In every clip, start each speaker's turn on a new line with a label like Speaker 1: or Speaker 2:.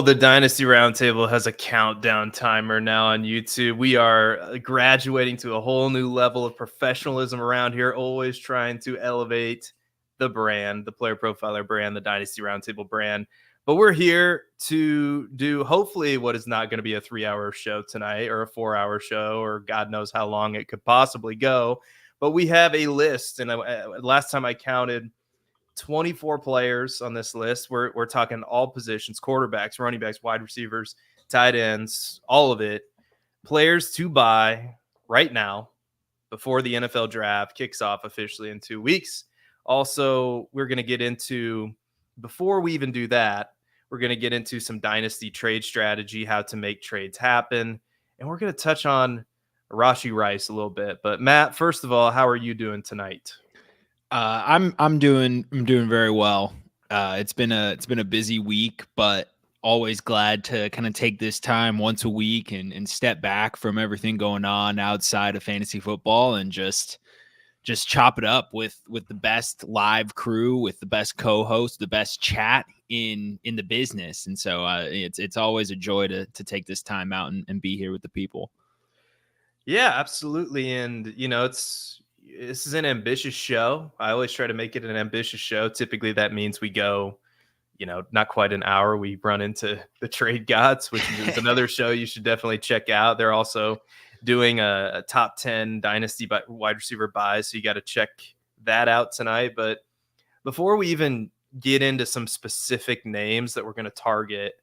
Speaker 1: the Dynasty Roundtable has a countdown timer now on YouTube. We are graduating to a whole new level of professionalism around here, always trying to elevate the brand, the Player Profiler brand, the Dynasty Roundtable brand. But we're here to do hopefully what is not going to be a 3-hour show tonight or a 4-hour show or God knows how long it could possibly go. But we have a list. And last time I counted 24 players on this list. We're talking all positions, quarterbacks, running backs, wide receivers, tight ends, all of it. Players to buy right now before the NFL draft kicks off officially in 2 weeks. Also, we're going to get into, before we even do that, we're going to get into some dynasty trade strategy, how to make trades happen. And we're going to touch on Rashee Rice a little bit. But Matt, first of all, how are you doing tonight?
Speaker 2: I'm doing very well. It's been a busy week, but always glad to kind of take this time once a week and step back from everything going on outside of fantasy football and just chop it up with the best live crew, with the best co-host, the best chat in the business. And so it's always a joy to take this time out and be here with the people.
Speaker 1: Yeah, absolutely. And this is an ambitious show. I always try to make it an ambitious show. Typically that means we go, not quite an hour. We run into the Trade Gods, which is another show you should definitely check out. They're also doing a top 10 dynasty wide receiver buys. So you got to check that out tonight. But before we even get into some specific names that we're going to target,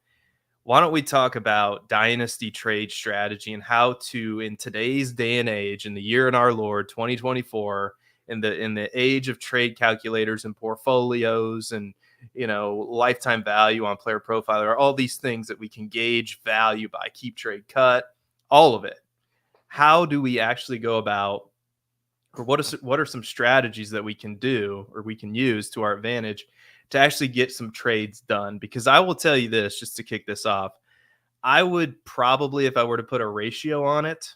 Speaker 1: why don't we talk about dynasty trade strategy and how to, in today's day and age, in the year in our Lord 2024, in the age of trade calculators and portfolios and lifetime value on Player Profiler, all these things that we can gauge value by, keep, trade, cut, all of it. How do we actually go about, or what are some strategies that we can do or we can use to our advantage to actually get some trades done? Because I will tell you this, just to kick this off, I would probably, if I were to put a ratio on it,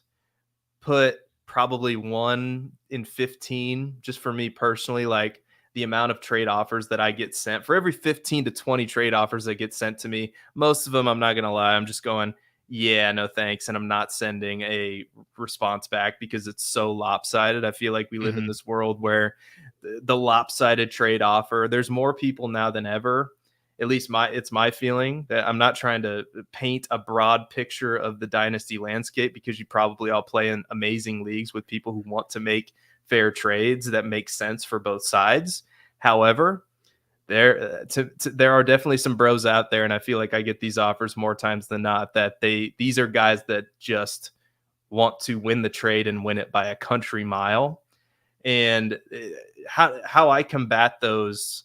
Speaker 1: put probably 1 in 15, just for me personally, like the amount of trade offers that I get sent. For every 15 to 20 trade offers that get sent to me, most of them, I'm not going to lie, I'm just going, yeah, no thanks. And I'm not sending a response back because it's so lopsided. I feel like we live in this world where the lopsided trade offer, there's more people now than ever. At least it's my feeling that I'm not trying to paint a broad picture of the dynasty landscape, because you probably all play in amazing leagues with people who want to make fair trades that make sense for both sides. However, there are definitely some bros out there, and I feel like I get these offers more times than not, that these are guys that just want to win the trade and win it by a country mile. And how I combat those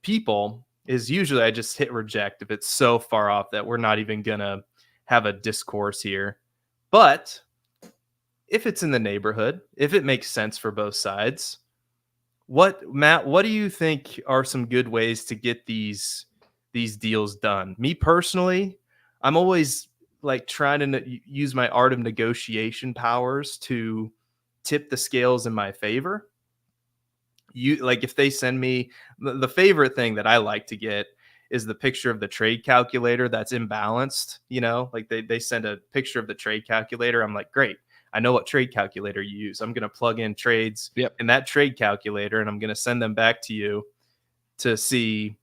Speaker 1: people is usually I just hit reject if it's so far off that we're not even gonna have a discourse here. But if it's in the neighborhood, if it makes sense for both sides, Matt, what do you think are some good ways to get these deals done? Me personally, I'm always like trying to use my art of negotiation powers to tip the scales in my favor. If they send me the favorite thing that I like to get is the picture of the trade calculator that's imbalanced, like they send a picture of the trade calculator. I'm like, great. I know what trade calculator you use. I'm going to plug in trades in that trade calculator, and I'm going to send them back to you to see,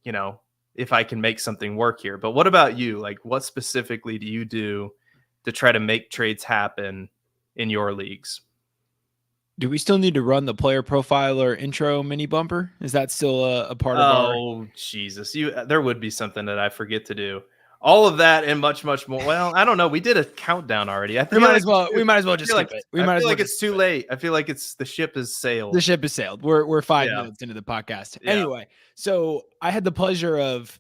Speaker 1: if I can make something work here. But what about you? Like, what specifically do you do to try to make trades happen in your leagues?
Speaker 2: Do we still need to run the Player Profiler intro mini bumper? Is that still a part of our...
Speaker 1: Oh, Jesus. There would be something that I forget to do. All of that and much, much more. Well, I don't know. We did a countdown already. I think
Speaker 2: we might as well just skip it.
Speaker 1: I feel like it's too late. I feel like the ship has sailed.
Speaker 2: The ship has sailed. We're 5 minutes into the podcast. Yeah. Anyway, so I had the pleasure of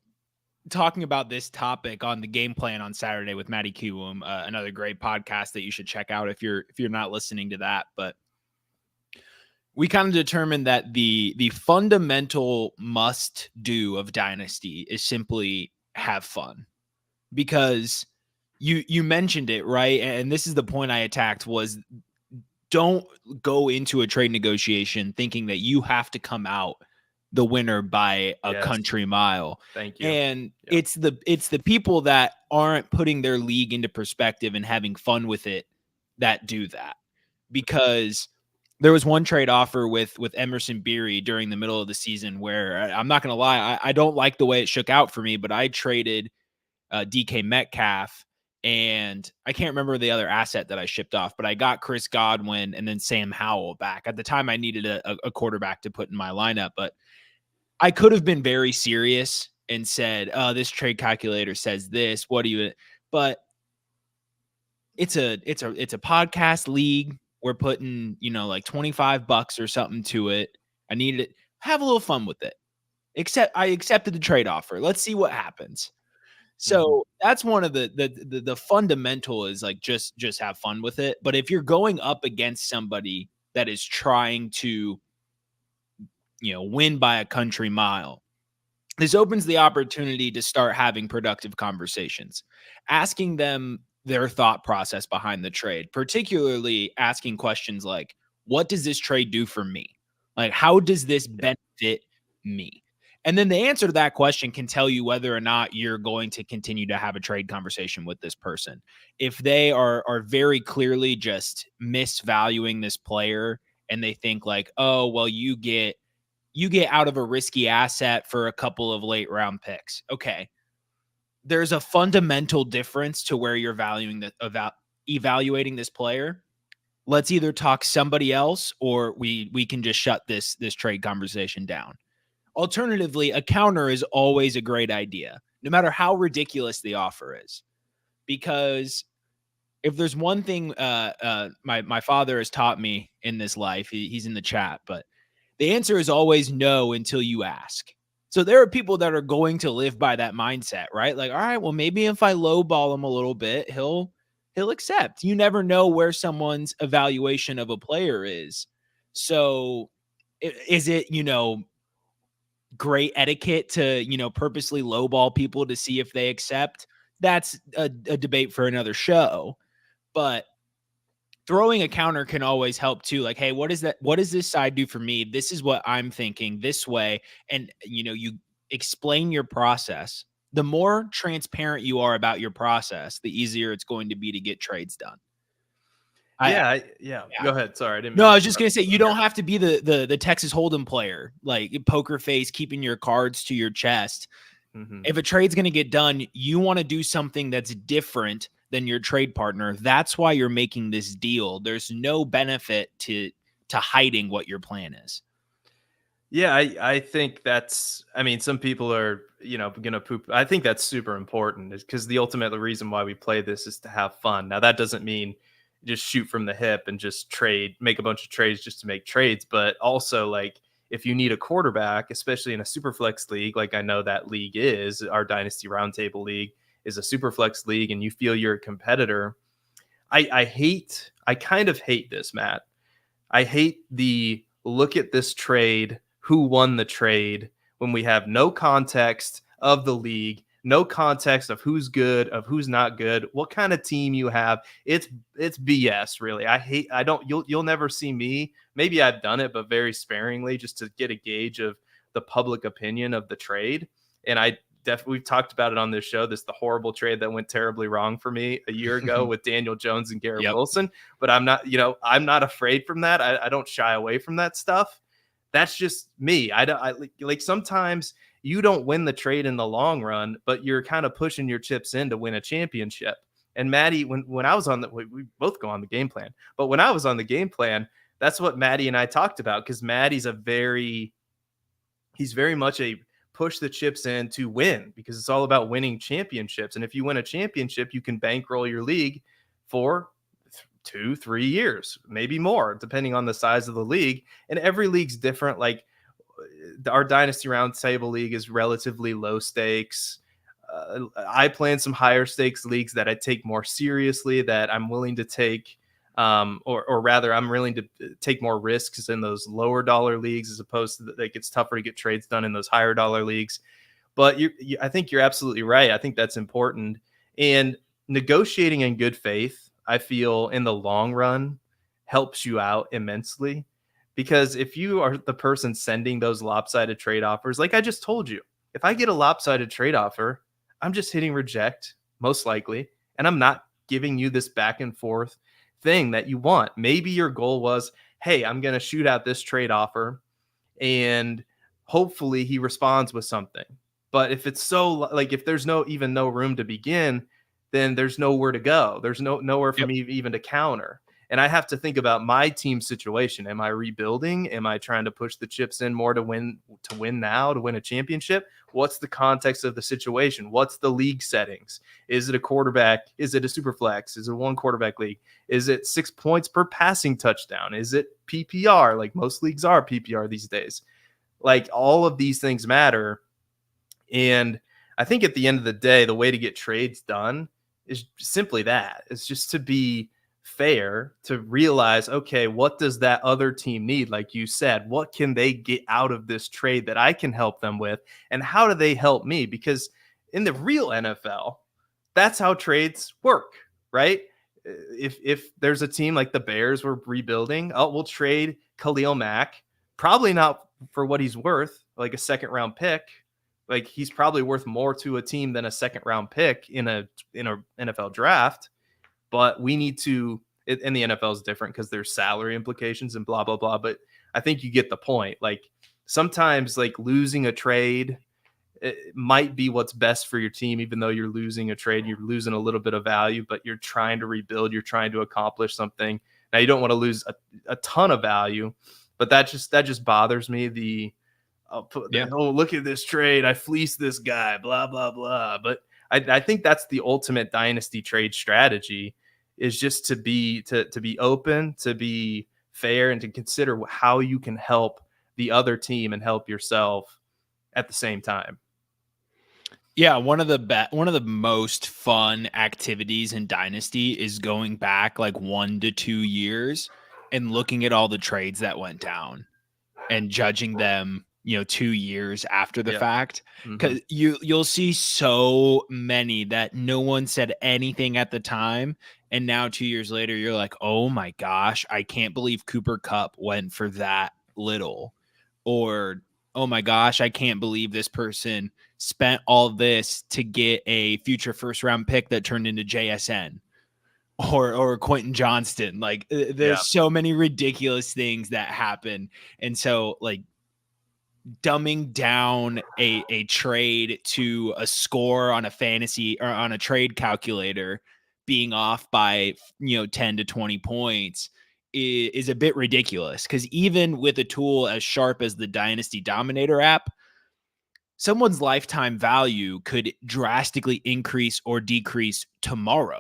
Speaker 2: talking about this topic on the Game Plan on Saturday with Matty Kuum, another great podcast that you should check out if you're not listening to that. But we kind of determined that the fundamental must do of Dynasty is simply have fun. Because you mentioned it, right? And this is the point I attacked, was don't go into a trade negotiation thinking that you have to come out the winner by a country mile.
Speaker 1: Thank you.
Speaker 2: And it's the people that aren't putting their league into perspective and having fun with it that do that. Because there was one trade offer with Emerson Beery during the middle of the season where I'm not going to lie, I don't like the way it shook out for me, but I traded DK Metcalf, and I can't remember the other asset that I shipped off, but I got Chris Godwin and then Sam Howell back. At the time, I needed a quarterback to put in my lineup, but I could have been very serious and said, this trade calculator says this. What do you? But it's a podcast league. We're putting, like $25 or something to it. I needed it. Have a little fun with it. I accepted the trade offer. Let's see what happens. So that's one of the fundamental is like just have fun with it. But if you're going up against somebody that is trying to, win by a country mile, this opens the opportunity to start having productive conversations, asking them their thought process behind the trade, particularly asking questions like, what does this trade do for me? Like, how does this benefit me? And then the answer to that question can tell you whether or not you're going to continue to have a trade conversation with this person. If they are very clearly just misvaluing this player and they think like, oh, well, you get out of a risky asset for a couple of late round picks. Okay. There's a fundamental difference to where you're evaluating this player. Let's either talk somebody else or we can just shut this trade conversation down. Alternatively, a counter is always a great idea, no matter how ridiculous the offer is. Because if there's one thing my father has taught me in this life, he's in the chat, but the answer is always no until you ask. So there are people that are going to live by that mindset, right? Like, all right, well, maybe if I lowball him a little bit, he'll accept. You never know where someone's evaluation of a player is. So is it, great etiquette to, purposely lowball people to see if they accept? That's a debate for another show. But throwing a counter can always help too. Like, hey, what does this side do for me? This is what I'm thinking this way. And, you explain your process. The more transparent you are about your process, the easier it's going to be to get trades done.
Speaker 1: Yeah. Go ahead. Sorry, I didn't.
Speaker 2: No, I was just gonna say you don't have to be the Texas Hold'em player, like poker face, keeping your cards to your chest. If a trade's gonna get done, you want to do something that's different than your trade partner. That's why you're making this deal. There's no benefit to hiding what your plan is.
Speaker 1: Yeah, I think that's, some people are, going to poop. I think that's super important because the ultimate reason why we play this is to have fun. Now, that doesn't mean just shoot from the hip and just make a bunch of trades just to make trades. But also, like, if you need a quarterback, especially in a super flex league, like I know that league is, our Dynasty Roundtable league is a super flex league, and you feel you're a competitor. I kind of hate this, Matt. I hate the look at this trade, who won the trade, when we have no context of the league, no context of who's good, of who's not good, what kind of team you have. It's BS, really. You'll never see me. Maybe I've done it, but very sparingly, just to get a gauge of the public opinion of the trade. And we've talked about it on this show. The horrible trade that went terribly wrong for me a year ago with Daniel Jones and Garrett Wilson. But I'm not afraid from that. I don't shy away from that stuff. That's just me. I like sometimes you don't win the trade in the long run, but you're kind of pushing your chips in to win a championship. And Maddie, when I was we both go on the game plan, but when I was on the game plan, that's what Maddie and I talked about, because Maddie's he's very much a push the chips in to win, because it's all about winning championships. And if you win a championship, you can bankroll your league for 2-3 years, maybe more, depending on the size of the league. And every league's different. Like our Dynasty Roundtable league is relatively low stakes. I play in some higher stakes leagues that I take more seriously, that I'm willing to take, or rather, I'm willing to take more risks in those lower dollar leagues, as opposed to like it's tougher to get trades done in those higher dollar leagues. But I think you're absolutely right. I think that's important. And negotiating in good faith, I feel in the long run helps you out immensely, Because if you are the person sending those lopsided trade offers, like I just told you, if I get a lopsided trade offer, I'm just hitting reject, most likely, and I'm not giving you this back and forth thing that you want. Maybe your goal was, hey, I'm going to shoot out this trade offer and hopefully he responds with something. But if it's so like if there's no room to begin, then there's nowhere to go. There's nowhere for me even to counter. And I have to think about my team situation. Am I rebuilding? Am I trying to push the chips in more to win now, to win a championship? What's the context of the situation? What's the league settings? Is it a quarterback? Is it a super flex? Is it a one quarterback league? Is it 6 points per passing touchdown? Is it PPR? Like most leagues are PPR these days. Like all of these things matter. And I think at the end of the day, the way to get trades done is simply that. It's just to be fair, to realize, okay, what does that other team need? Like you said, what can they get out of this trade that I can help them with? And how do they help me? Because in the real NFL, that's how trades work, right? If there's a team like the Bears we're rebuilding, we'll trade Khalil Mack, probably not for what he's worth, like a second round pick. Like he's probably worth more to a team than a second round pick in a NFL draft. But we need to, and the NFL is different because there's salary implications and blah, blah, blah. But I think you get the point. Like sometimes like losing a trade, it might be what's best for your team, even though you're losing a trade, you're losing a little bit of value, but you're trying to rebuild, you're trying to accomplish something. Now you don't want to lose a ton of value, but that just bothers me. Oh, look at this trade. I fleeced this guy, blah, blah, blah. But I think that's the ultimate dynasty trade strategy, is just to be open, to be fair, and to consider how you can help the other team and help yourself at the same time.
Speaker 2: Yeah, one of the most fun activities in Dynasty is going back like 1 to 2 years and looking at all the trades that went down and judging them, 2 years after the fact. Because you'll see so many that no one said anything at the time, and now 2 years later you're like, oh my gosh, I can't believe Cooper Kupp went for that little, or oh my gosh, I can't believe this person spent all this to get a future first round pick that turned into JSN or Quentin Johnston. Like there's so many ridiculous things that happen. And so like dumbing down a trade to a score on a fantasy or on a trade calculator being off by 10 to 20 points is a bit ridiculous, because even with a tool as sharp as the Dynasty Dominator app, someone's lifetime value could drastically increase or decrease tomorrow.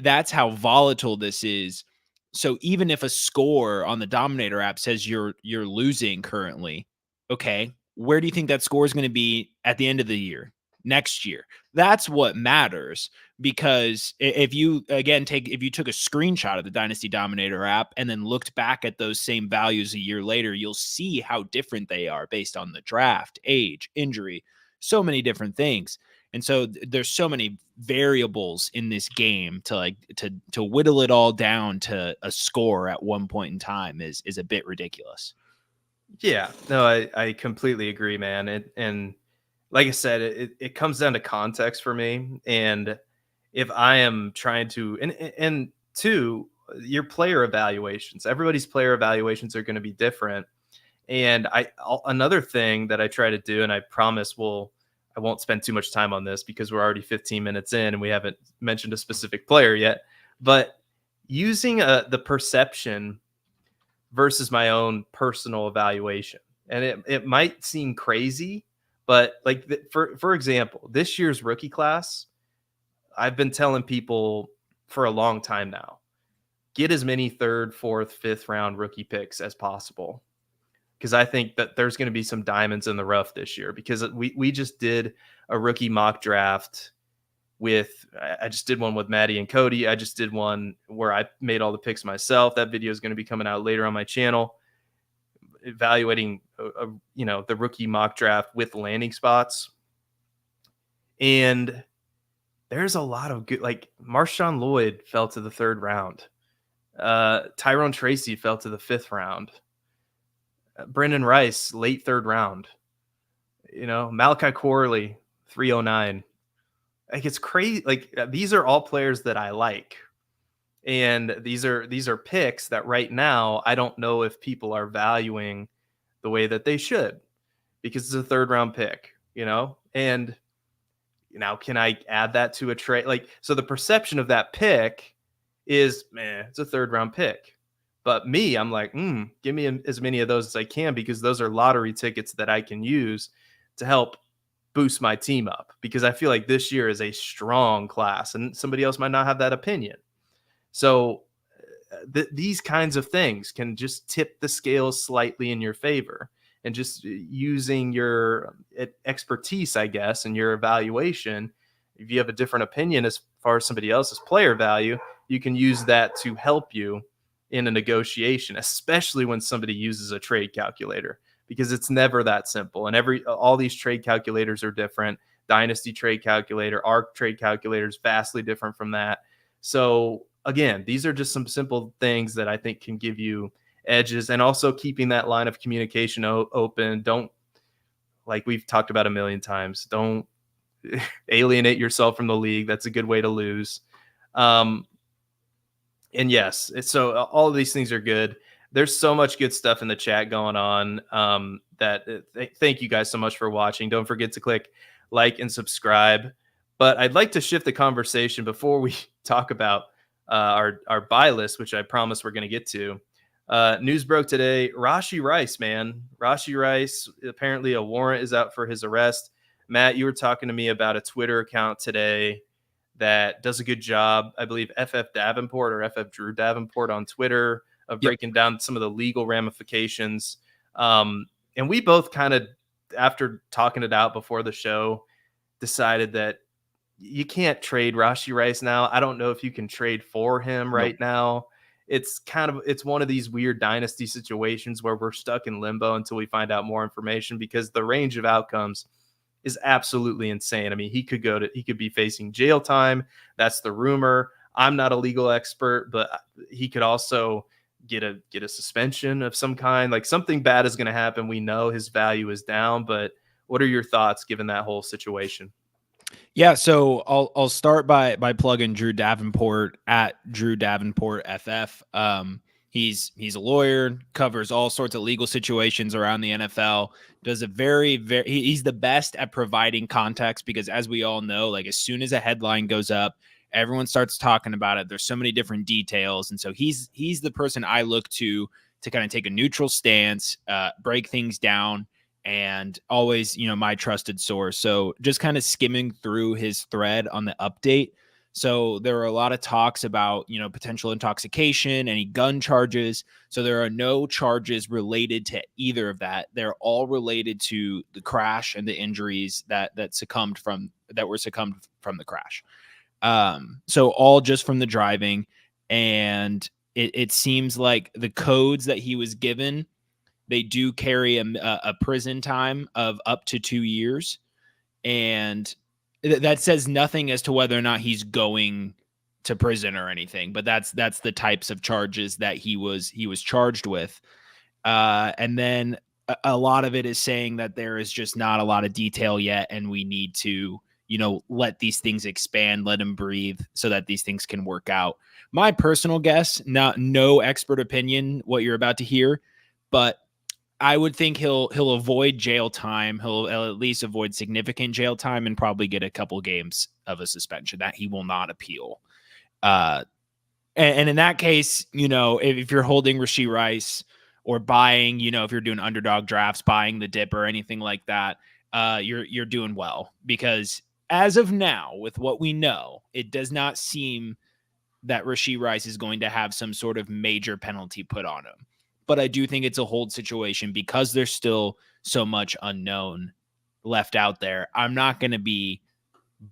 Speaker 2: That's how volatile this is. So even if a score on the Dominator app says you're losing currently, okay, where do you think that score is going to be at the end of the year, next year? That's what matters. Because if you took a screenshot of the Dynasty Dominator app and then looked back at those same values a year later, you'll see how different they are based on the draft, age, injury, so many different things. And so there's so many variables in this game to whittle it all down to a score at one point in time is a bit ridiculous.
Speaker 1: Yeah, no, I completely agree, man. And like I said, it comes down to context for me. And if I am trying to, and two, your player evaluations, everybody's player evaluations are going to be different. And another thing that I try to do, and I promise I won't spend too much time on this because we're already 15 minutes in and we haven't mentioned a specific player yet, but using the perception versus my own personal evaluation. And it might seem crazy, but like for example, this year's rookie class, I've been telling people for a long time now, get as many 3rd, 4th, 5th round rookie picks as possible. Because I think that there's going to be some diamonds in the rough this year, because we just did a rookie mock draft I just did one with Maddie and Cody. I just did one where I made all the picks myself. That video is going to be coming out later on my channel, evaluating, the rookie mock draft with landing spots. And there's a lot of good, like Marshawn Lloyd fell to the 3rd round. Tyrone Tracy fell to the 5th round. Brendan Rice, late 3rd round. Malachi Corley, 309. Like, it's crazy. Like, these are all players that I like. And these are picks that right now I don't know if people are valuing the way that they should, because it's a 3rd round pick, and now can I add that to a trade? Like, so the perception of that pick is, man, it's a 3rd round pick. But me, I'm like, give me as many of those as I can, because those are lottery tickets that I can use to help boost my team up, because I feel like this year is a strong class and somebody else might not have that opinion. So these kinds of things can just tip the scales slightly in your favor, and just using your expertise, I guess, and your evaluation. If you have a different opinion as far as somebody else's player value, you can use that to help you in a negotiation, especially when somebody uses a trade calculator, because it's never that simple. And all these trade calculators are different. Dynasty trade calculator, ARC trade calculator is vastly different from that. So again, these are just some simple things that I think can give you edges, and also keeping that line of communication open. Don't, like we've talked about a million times, don't alienate yourself from the league. That's a good way to lose. And yes, so all of these things are good. There's so much good stuff in the chat going on. Thank you guys so much for watching. Don't forget to click like and subscribe. But I'd like to shift the conversation before we talk about our buy list, which I promise we're going to get to. News broke today. Rashee Rice, man. Rashee Rice, apparently a warrant is out for his arrest. Matt, you were talking to me about a Twitter account today that does a good job. I believe FF Davenport or FF Drew Davenport on Twitter of breaking down some of the legal ramifications. And we both kind of, after talking it out before the show, decided that you can't trade Rashee Rice now. I don't know if you can trade for him right now. It's one of these weird dynasty situations where we're stuck in limbo until we find out more information, because the range of outcomes is absolutely insane. I mean, he could be facing jail time. That's the rumor. I'm not a legal expert, but he could also get a suspension of some kind. Like, something bad is going to happen. We know his value is down, but what are your thoughts given that whole situation?
Speaker 2: Yeah, so I'll start by plugging Drew Davenport at Drew Davenport FF. He's a lawyer, covers all sorts of legal situations around the NFL. Does a he's the best at providing context, because as we all know, like, as soon as a headline goes up, everyone starts talking about it. There's so many different details, and so he's the person I look to kind of take a neutral stance, break things down, and always, my trusted source. So just kind of skimming through his thread on the update. So there are a lot of talks about, potential intoxication, any gun charges. So there are no charges related to either of that. They're all related to the crash and the injuries that were succumbed from the crash. So all just from the driving. And it seems like the codes that he was given, they do carry a prison time of up to 2 years. And that says nothing as to whether or not he's going to prison or anything, but that's the types of charges that he was charged with. And then a lot of it is saying that there is just not a lot of detail yet, and we need to, let these things expand, let them breathe, so that these things can work out. My personal guess, no expert opinion, what you're about to hear, but I would think he'll avoid jail time. He'll at least avoid significant jail time, and probably get a couple games of a suspension that he will not appeal. And in that case, if you're holding Rashee Rice or buying, if you're doing underdog drafts, buying the dip or anything like that, you're doing well, because as of now, with what we know, it does not seem that Rashee Rice is going to have some sort of major penalty put on him. But I do think it's a hold situation, because there's still so much unknown left out there. I'm not going to be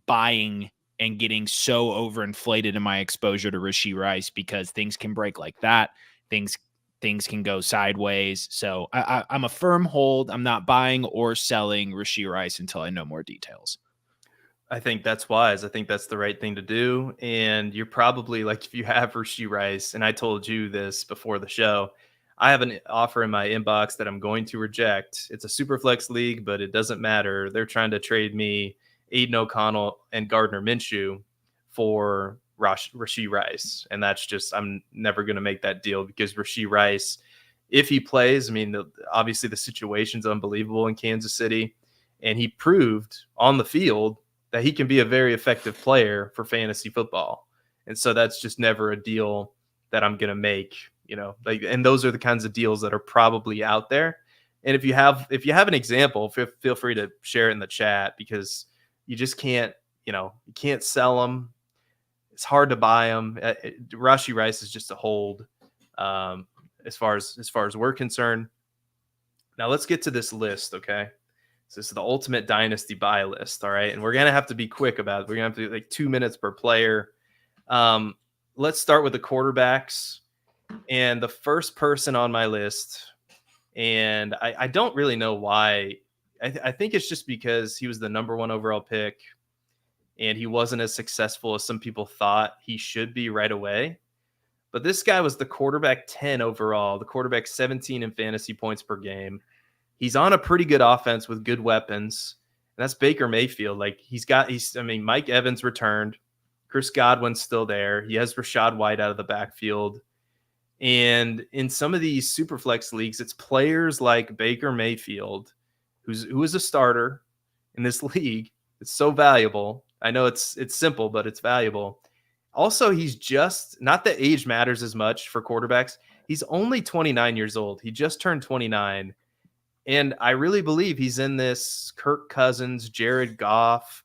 Speaker 2: buying and getting so overinflated in my exposure to Rashee Rice, because things can break like that. Things can go sideways. So I'm a firm hold. I'm not buying or selling Rashee Rice until I know more details.
Speaker 1: I think that's wise. I think that's the right thing to do. And you're probably like, if you have Rashee Rice, and I told you this before the show, I have an offer in my inbox that I'm going to reject. It's a super flex league, but it doesn't matter. They're trying to trade me Aiden O'Connell and Gardner Minshew for Rashee Rice. And that's just, I'm never going to make that deal because Rashee Rice, if he plays, I mean, obviously the situation's unbelievable in Kansas City. And he proved on the field that he can be a very effective player for fantasy football. And so that's just never a deal that I'm going to make, like, and those are the kinds of deals that are probably out there. And if you have an example, feel free to share it in the chat, because you just can't, you can't sell them. It's hard to buy them. Rashee Rice is just a hold, as far as we're concerned. Now let's get to this list. Okay. So this is the ultimate dynasty buy list. All right. And we're going to have to be quick about it. We're going to have to do like 2 minutes per player. Let's start with the quarterbacks. And the first person on my list, and I don't really know why. I think it's just because he was the number 1 overall pick and he wasn't as successful as some people thought he should be right away. But this guy was the quarterback 10 overall, the quarterback 17 in fantasy points per game. He's on a pretty good offense with good weapons. And that's Baker Mayfield. Like Mike Evans returned. Chris Godwin's still there. He has Rachaad White out of the backfield. And in some of these super flex leagues, it's players like Baker Mayfield, who is a starter in this league. It's so valuable. I know it's simple, but it's valuable. Also, he's just, not that age matters as much for quarterbacks. He's only 29 years old. He just turned 29. And I really believe he's in this Kirk Cousins, Jared Goff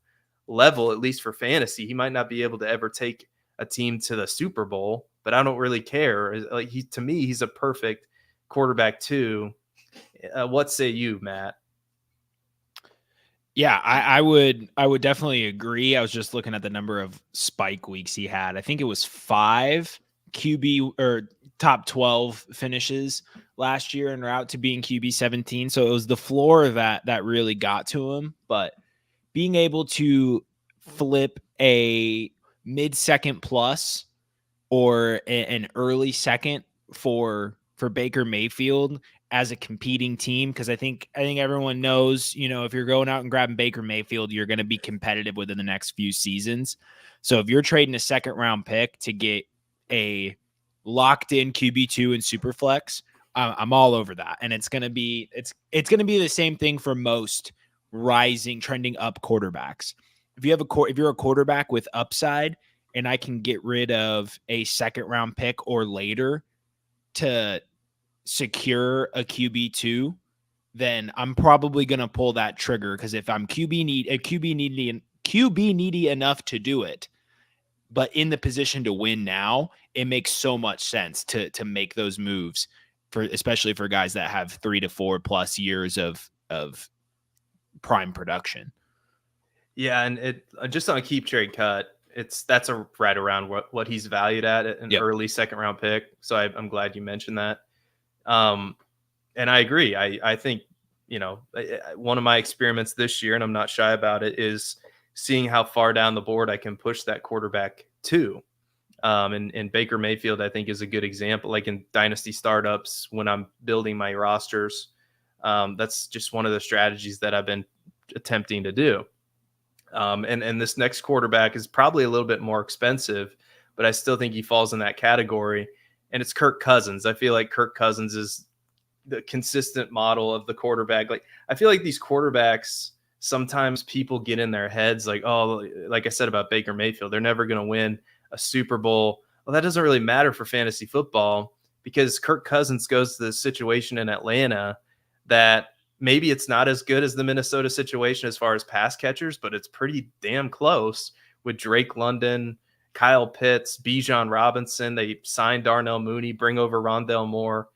Speaker 1: level, at least for fantasy. He might not be able to ever take a team to the Super Bowl, but I don't really care. Like, to me, he's a perfect quarterback too. What say you, Matt?
Speaker 2: Yeah, I would definitely agree. I was just looking at the number of spike weeks he had. I think it was 5 QB or top 12 finishes last year en route to being QB 17. So it was the floor that really got to him. But being able to flip a mid-second plus or an early second for Baker Mayfield as a competing team, because I think everyone knows, if you're going out and grabbing Baker Mayfield, you're going to be competitive within the next few seasons. So if you're trading a second round pick to get a locked in QB2 in Superflex, I'm all over that. And it's going to be the same thing for most trending up quarterbacks. If you're a quarterback with upside and I can get rid of a second round pick or later to secure a QB2, then I'm probably going to pull that trigger, because if I'm QB needy enough to do it, but in the position to win now, it makes so much sense to make those moves, especially for guys that have 3 to 4 plus years of prime production.
Speaker 1: Yeah, and it just on a keep trade cut, that's right around what he's valued at an early second round pick. So I'm glad you mentioned that. And I agree. I think, one of my experiments this year, and I'm not shy about it, is seeing how far down the board I can push that quarterback to. And Baker Mayfield, I think, is a good example. Like in dynasty startups, when I'm building my rosters, that's just one of the strategies that I've been attempting to do. And this next quarterback is probably a little bit more expensive, but I still think he falls in that category. And it's Kirk Cousins. I feel like Kirk Cousins is the consistent model of the quarterback. Like, I feel like these quarterbacks, sometimes people get in their heads like, oh, like I said about Baker Mayfield, they're never going to win a Super Bowl. Well, that doesn't really matter for fantasy football, because Kirk Cousins goes to the situation in Atlanta that maybe it's not as good as the Minnesota situation as far as pass catchers, but it's pretty damn close with Drake London, Kyle Pitts, Bijan Robinson. They signed Darnell Mooney, bring over Rondale Moore.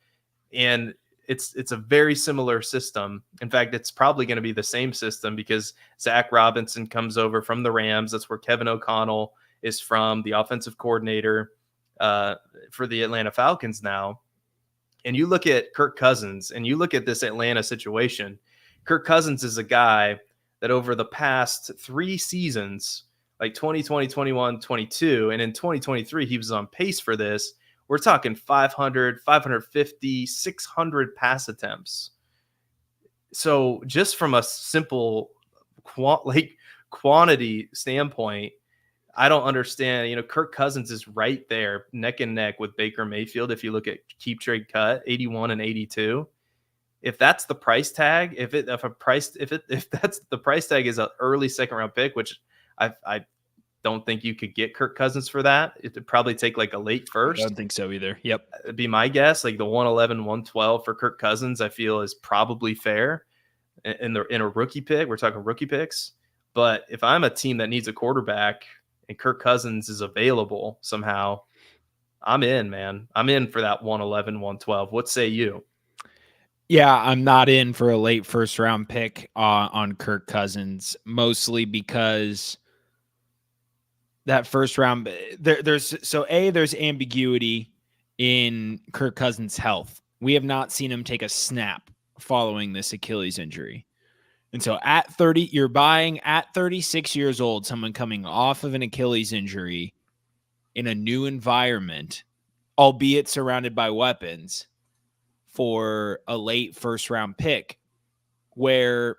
Speaker 1: And it's a very similar system. In fact, it's probably going to be the same system, because Zach Robinson comes over from the Rams. That's where Kevin O'Connell is from, the offensive coordinator for the Atlanta Falcons now. And you look at Kirk Cousins and you look at this Atlanta situation. Kirk Cousins is a guy that over the past 3 seasons, like 2020, 21, 22, and in 2023, he was on pace for this. We're talking 500, 550, 600 pass attempts. So just from a simple quantity standpoint, I don't understand. You know, Kirk Cousins is right there, neck and neck with Baker Mayfield. If you look at keep trade cut, 81 and 82. If that's the price tag, if that's the price tag is an early second round pick, which I don't think you could get Kirk Cousins for that. It'd probably take like a late first.
Speaker 2: I don't think so either. Yep.
Speaker 1: It'd be my guess. Like the 111, 112 for Kirk Cousins, I feel is probably fair in a rookie pick. We're talking rookie picks. But if I'm a team that needs a quarterback and Kirk Cousins is available somehow, I'm in, man. I'm in for that 111, 112. What say you?
Speaker 2: Yeah, I'm not in for a late first round pick on Kirk Cousins, mostly because that first round there's ambiguity in Kirk Cousins' health. We have not seen him take a snap following this Achilles injury. And so at 30, you're buying at 36 years old, someone coming off of an Achilles injury in a new environment, albeit surrounded by weapons, for a late first round pick where,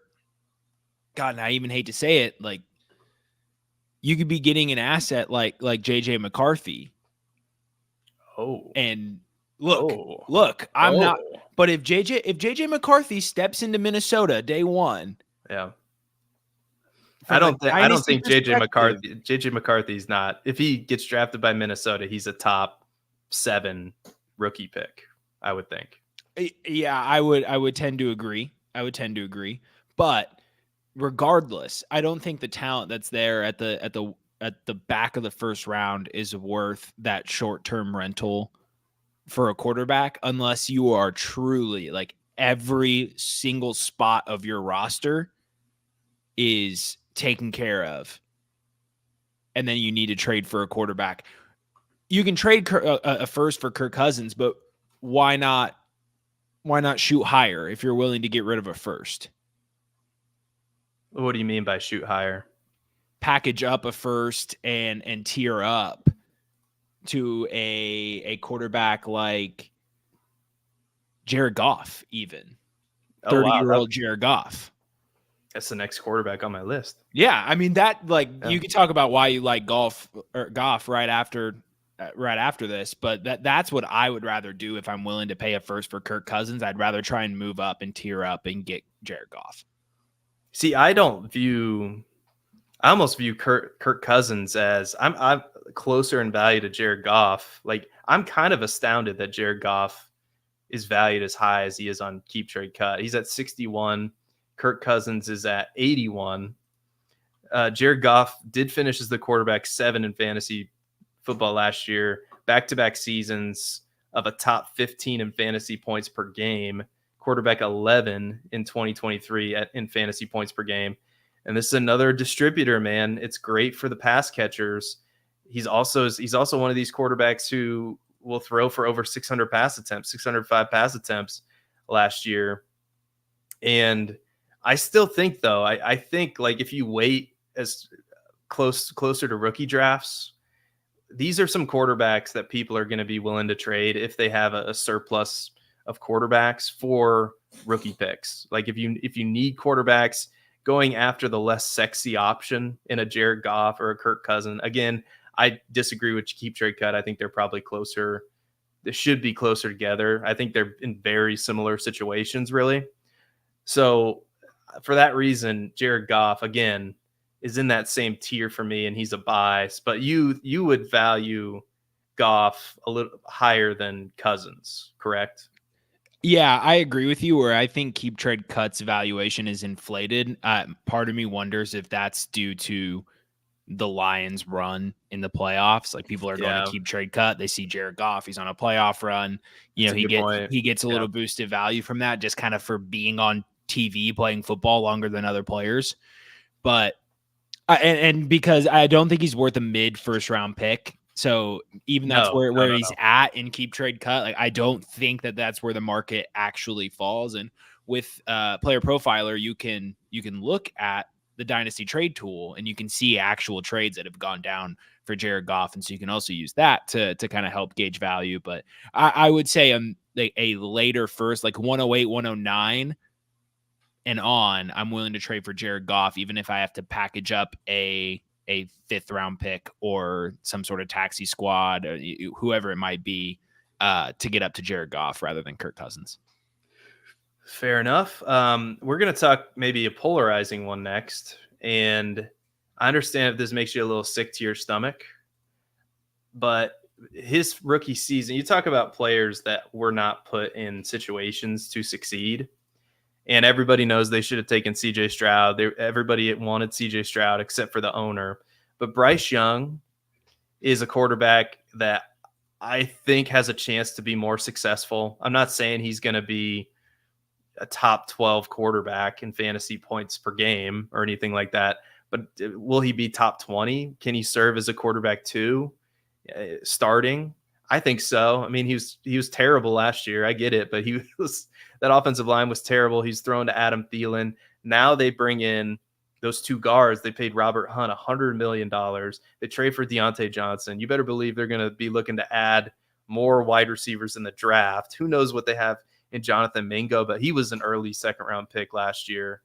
Speaker 2: God, and I even hate to say it, like you could be getting an asset like JJ McCarthy.
Speaker 1: Oh,
Speaker 2: and look, I'm not, but if JJ McCarthy steps into Minnesota day one,
Speaker 1: yeah. I don't think JJ McCarthy's not, if he gets drafted by Minnesota, he's a top 7 rookie pick, I would think.
Speaker 2: Yeah, I would tend to agree. But regardless, I don't think the talent that's there at the back of the first round is worth that short-term rental for a quarterback unless you are truly like every single spot of your roster is taken care of. And then you need to trade for a quarterback. You can trade a first for Kirk Cousins, but why not shoot higher if you're willing to get rid of a first?
Speaker 1: What do you mean by shoot higher?
Speaker 2: Package up a first and tier up to a quarterback like Jared Goff, even 30-year-old Jared Goff.
Speaker 1: That's the next quarterback on my list.
Speaker 2: Yeah, I mean you could talk about why you like Goff right after this, but that's what I would rather do if I'm willing to pay a first for Kirk Cousins. I'd rather try and move up and tier up and get Jared Goff.
Speaker 1: See, I almost view Kirk Cousins as I'm closer in value to Jared Goff. Like I'm kind of astounded that Jared Goff is valued as high as he is on Keep Trade Cut. He's at 61. Kirk Cousins is at 81. Jared Goff did finish as the quarterback 7 in fantasy football last year, back-to-back seasons of a top 15 in fantasy points per game, quarterback 11 in 2023 in fantasy points per game. And this is another distributor, man. It's great for the pass catchers. He's also one of these quarterbacks who will throw for over 600 pass attempts, 605 pass attempts last year. And I still think, though, I think like if you wait as closer to rookie drafts, these are some quarterbacks that people are going to be willing to trade if they have a surplus of quarterbacks for rookie picks. Like if you need quarterbacks, going after the less sexy option in a Jared Goff or a Kirk Cousins. Again, I disagree with Keep Trade Cut. I think they're probably closer. They should be closer together. I think they're in very similar situations, really. So for that reason, Jared Goff, again, is in that same tier for me, and he's a buy. But you would value Goff a little higher than Cousins, correct?
Speaker 2: Yeah, I agree with you where I think Keep Trade Cut's valuation is inflated. Part of me wonders if that's due to the Lions run in the playoffs. Like people are going to Keep Trade Cut. They see Jared Goff. He's on a playoff run. You know, he gets a little boosted value from that just kind of for being on TV playing football longer than other players. But and because I don't think he's worth a mid first round pick. So even that's where he's at in Keep Trade Cut. Like I don't think that's where the market actually falls. And with Player Profiler, you can look at the Dynasty trade tool, and you can see actual trades that have gone down for Jared Goff. And so you can also use that to kind of help gauge value. But I would say a later first, like 108, 109 and on, I'm willing to trade for Jared Goff, even if I have to package up a 5th round pick or some sort of taxi squad, or whoever it might be, to get up to Jared Goff rather than Kirk Cousins.
Speaker 1: Fair enough. We're going to talk maybe a polarizing one next. And I understand if this makes you a little sick to your stomach, but his rookie season, you talk about players that were not put in situations to succeed. And everybody knows they should have taken CJ Stroud. Everybody wanted CJ Stroud except for the owner. But Bryce Young is a quarterback that I think has a chance to be more successful. I'm not saying he's going to be a top 12 quarterback in fantasy points per game or anything like that. But will he be top 20? Can he serve as a quarterback too, starting? I think so. I mean, he was terrible last year. I get it, but that offensive line was terrible. He's thrown to Adam Thielen. Now they bring in those 2 guards. They paid Robert Hunt $100 million. They trade for Deontay Johnson. You better believe they're going to be looking to add more wide receivers in the draft. Who knows what they have in Jonathan Mingo, but he was an early 2nd round pick last year.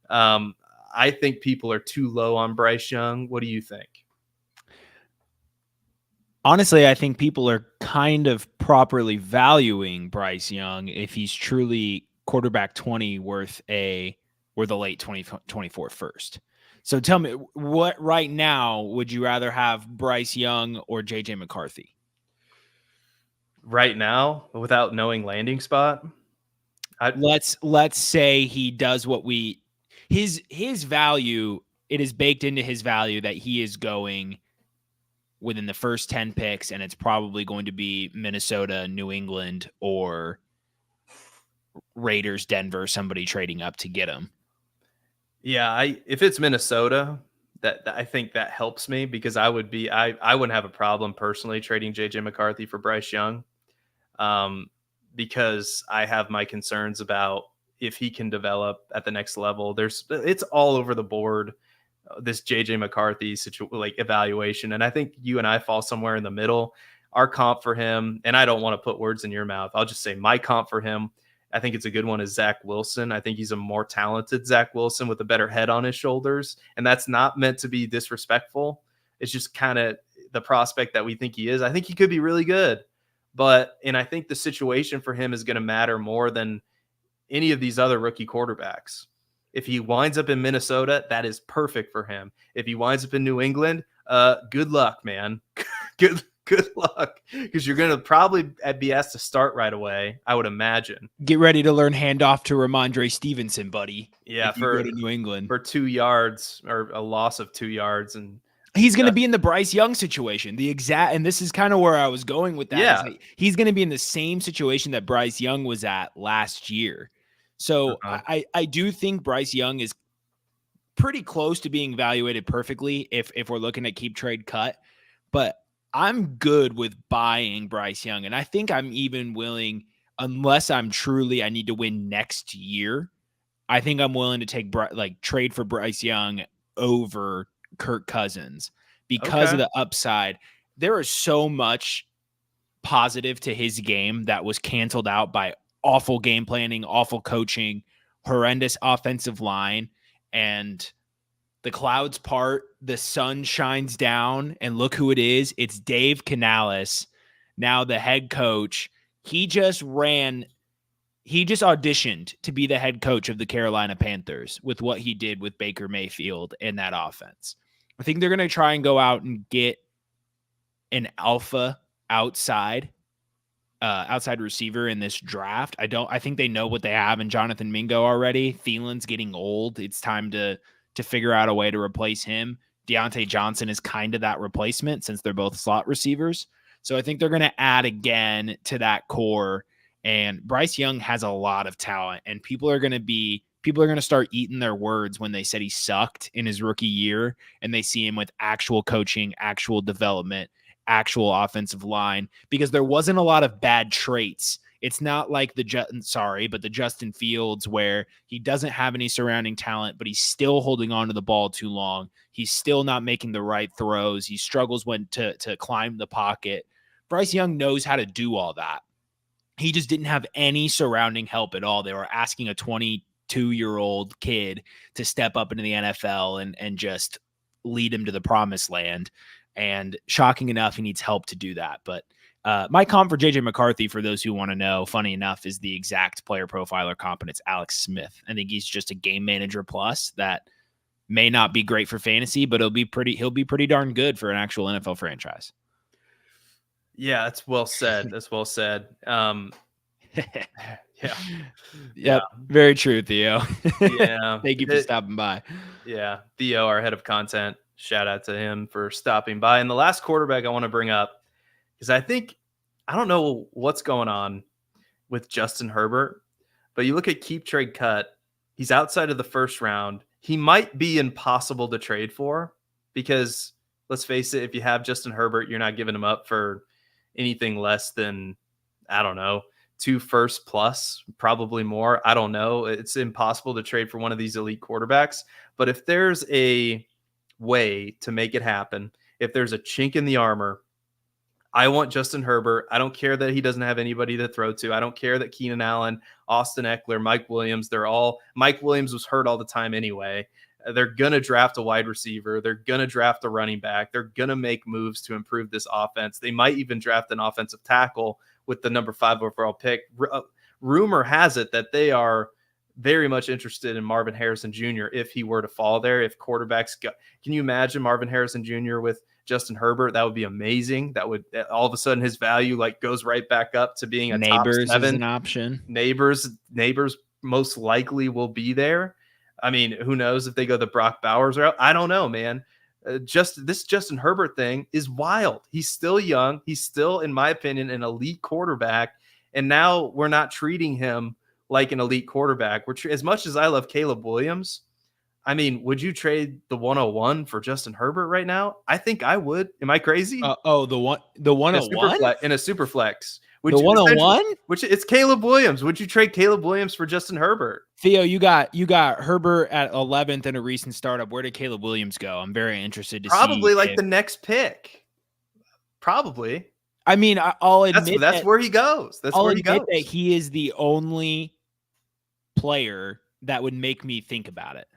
Speaker 1: I think people are too low on Bryce Young. What do you think?
Speaker 2: Honestly, I think people are kind of properly valuing Bryce Young if he's truly quarterback 20 worth a late 2024 first. So tell me, what right now would you rather have, Bryce Young or JJ McCarthy?
Speaker 1: Right now, without knowing landing spot,
Speaker 2: let's say he does what his value, it is baked into his value that he is going within the first 10 picks, and it's probably going to be Minnesota, New England, or Raiders, Denver, somebody trading up to get him.
Speaker 1: Yeah, if it's Minnesota, that I think that helps me, because I wouldn't have a problem personally trading JJ McCarthy for Bryce Young, because I have my concerns about if he can develop at the next level. It's all over the board, this JJ McCarthy evaluation, and I think you and I fall somewhere in the middle. Our comp for him, and I don't want to put words in your mouth, I'll just say my comp for him, I think it's a good one, is Zach Wilson. I think he's a more talented Zach Wilson with a better head on his shoulders. And that's not meant to be disrespectful. It's just kind of the prospect that we think he is. I think he could be really good. And I think the situation for him is going to matter more than any of these other rookie quarterbacks. If he winds up in Minnesota, that is perfect for him. If he winds up in New England, good luck, man. Good luck, because you're going to probably be asked to start right away, I would imagine.
Speaker 2: Get ready to learn handoff to Ramondre Stevenson, buddy.
Speaker 1: Yeah,
Speaker 2: if you go to New England
Speaker 1: for 2 yards, or a loss of 2 yards, and
Speaker 2: he's going to be in the Bryce Young situation. And this is kind of where I was going with that.
Speaker 1: Yeah,
Speaker 2: he's going to be in the same situation that Bryce Young was at last year. So I do think Bryce Young is pretty close to being evaluated perfectly if we're looking at keep, trade, cut. But I'm good with buying Bryce Young. And I think I'm even willing, unless I need to win next year, I think I'm willing to trade for Bryce Young over Kirk Cousins because of the upside. There is so much positive to his game that was canceled out by awful game planning, awful coaching, horrendous offensive line, and the clouds part, the sun shines down, and look who it is. It's Dave Canales, now the head coach. He just auditioned to be the head coach of the Carolina Panthers with what he did with Baker Mayfield and that offense. I think they're going to try and go out and get an alpha outside receiver in this draft. I think they know what they have in Jonathan Mingo already. Thielen's getting old. It's time to figure out a way to replace him. Deontay Johnson is kind of that replacement since they're both slot receivers. So I think they're going to add again to that core. And Bryce Young has a lot of talent, and people are going to start eating their words when they said he sucked in his rookie year, and they see him with actual coaching, actual development, actual offensive line, because there wasn't a lot of bad traits It's not like the Justin Fields, where he doesn't have any surrounding talent, but he's still holding on to the ball too long. He's still not making the right throws. He struggles when to climb the pocket. Bryce Young knows how to do all that. He just didn't have any surrounding help at all. They were asking a 22-year-old kid to step up into the NFL and just lead him to the promised land. And shocking enough, he needs help to do that. But my comp for JJ McCarthy, for those who want to know, funny enough, is the exact player profiler comp, and it's Alex Smith. I think he's just a game manager plus that may not be great for fantasy, but he'll be pretty darn good for an actual NFL franchise.
Speaker 1: Yeah, that's well said. That's well said.
Speaker 2: Yeah. Very true, Theo.
Speaker 1: Yeah.
Speaker 2: Thank you for stopping by.
Speaker 1: Yeah. Theo, our head of content, shout out to him for stopping by. And the last quarterback I want to bring up, because I don't know what's going on with Justin Herbert, but you look at keep, trade, cut. He's outside of the first round. He might be impossible to trade for because, let's face it, if you have Justin Herbert, you're not giving him up for anything less than, I don't know, 2 firsts plus, probably more. I don't know. It's impossible to trade for one of these elite quarterbacks. But if there's a way to make it happen, if there's a chink in the armor, I want Justin Herbert. I don't care that he doesn't have anybody to throw to. I don't care that Keenan Allen, Austin Eckler, Mike Williams, Mike Williams was hurt all the time anyway. They're going to draft a wide receiver. They're going to draft a running back. They're going to make moves to improve this offense. They might even draft an offensive tackle with the number 5 overall pick. Rumor has it that they are very much interested in Marvin Harrison Jr. if he were to fall there. If quarterbacks go, can you imagine Marvin Harrison Jr. with Justin Herbert? That would be amazing. That would all of a sudden his value goes right back up to being a
Speaker 2: Neighbors
Speaker 1: top 7.
Speaker 2: Is an option.
Speaker 1: Neighbors most likely will be there. I mean, who knows if they go the Brock Bowers route? I don't know, man. This Justin Herbert thing is wild. He's still young. He's still, in my opinion, an elite quarterback. And now we're not treating him like an elite quarterback. As much as I love Caleb Williams, I mean, would you trade the 101 for Justin Herbert right now? I think I would. Am I crazy?
Speaker 2: The 101
Speaker 1: in a super flex.
Speaker 2: The 101?
Speaker 1: Which it's Caleb Williams. Would you trade Caleb Williams for Justin Herbert?
Speaker 2: Theo, you got Herbert at 11th in a recent startup. Where did Caleb Williams go? I'm very interested to see.
Speaker 1: Probably the next pick. Probably.
Speaker 2: I mean, I'll admit
Speaker 1: that's where he goes. I'll admit
Speaker 2: that he is the only player that would make me think about it.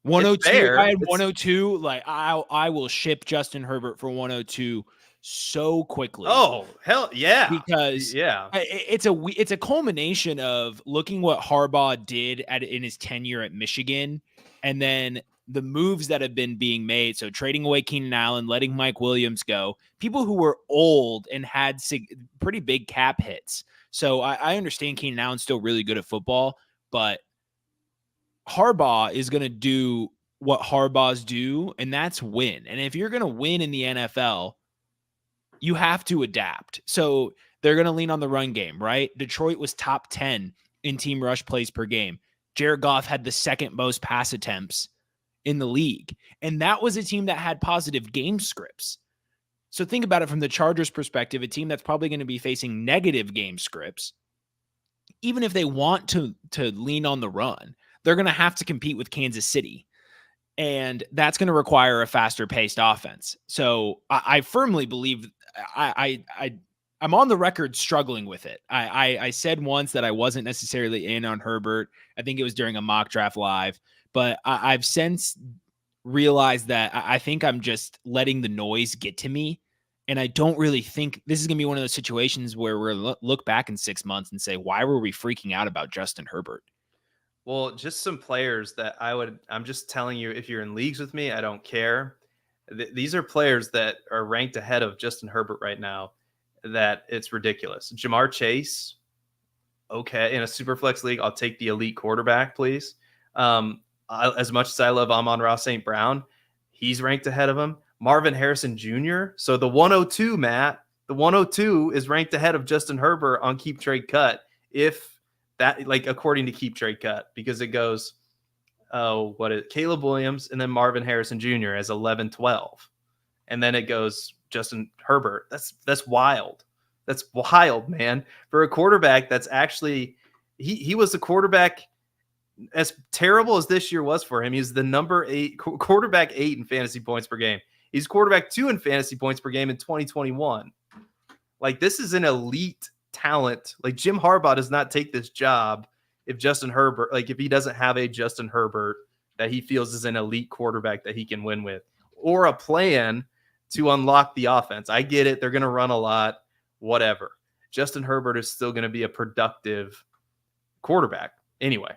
Speaker 2: 102. I had 102. I will ship Justin Herbert for 102 so quickly.
Speaker 1: Oh, hell yeah.
Speaker 2: Because it's a culmination of looking what Harbaugh did in his tenure at Michigan, and then the moves that have been being made. So trading away Keenan Allen, letting Mike Williams go, people who were old and had pretty big cap hits. So I understand Keenan Allen's still really good at football, but Harbaugh is going to do what Harbaughs do, and that's win. And if you're going to win in the NFL, you have to adapt. So they're going to lean on the run game, right? Detroit was top 10 in team rush plays per game. Jared Goff had the second most pass attempts in the league. And that was a team that had positive game scripts. So think about it from the Chargers' perspective, a team that's probably going to be facing negative game scripts. Even if they want to lean on the run, they're going to have to compete with Kansas City. And that's going to require a faster paced offense. So I firmly believe I'm on the record struggling with it. I said once that I wasn't necessarily in on Herbert. I think it was during a mock draft live, but I've since realized that I think I'm just letting the noise get to me. And I don't really think this is going to be one of those situations where we'll look back in 6 months and say, why were we freaking out about Justin Herbert?
Speaker 1: Well, just some players that I'm just telling you, if you're in leagues with me, I don't care. These are players that are ranked ahead of Justin Herbert right now that it's ridiculous. Jamar Chase, okay, in a super flex league, I'll take the elite quarterback, please. As much as I love Amon-Ra St. Brown, he's ranked ahead of him. Marvin Harrison Jr. So the 102, Matt, the 102 is ranked ahead of Justin Herbert on Keep Trade Cut. If that, according to Keep Trade Cut, because it goes, Caleb Williams and then Marvin Harrison Jr. as 11-12. And then it goes Justin Herbert. That's wild. That's wild, man. For a quarterback, that's actually he was the quarterback. As terrible as this year was for him, he's the number 8 quarterback 8 in fantasy points per game. He's quarterback 2 in fantasy points per game in 2021. Like, this is an elite talent. Like, Jim Harbaugh does not take this job if Justin Herbert, like if he doesn't have a Justin Herbert that he feels is an elite quarterback that he can win with, or a plan to unlock the offense. I get it. They're going to run a lot, whatever. Justin Herbert is still going to be a productive quarterback. Anyway.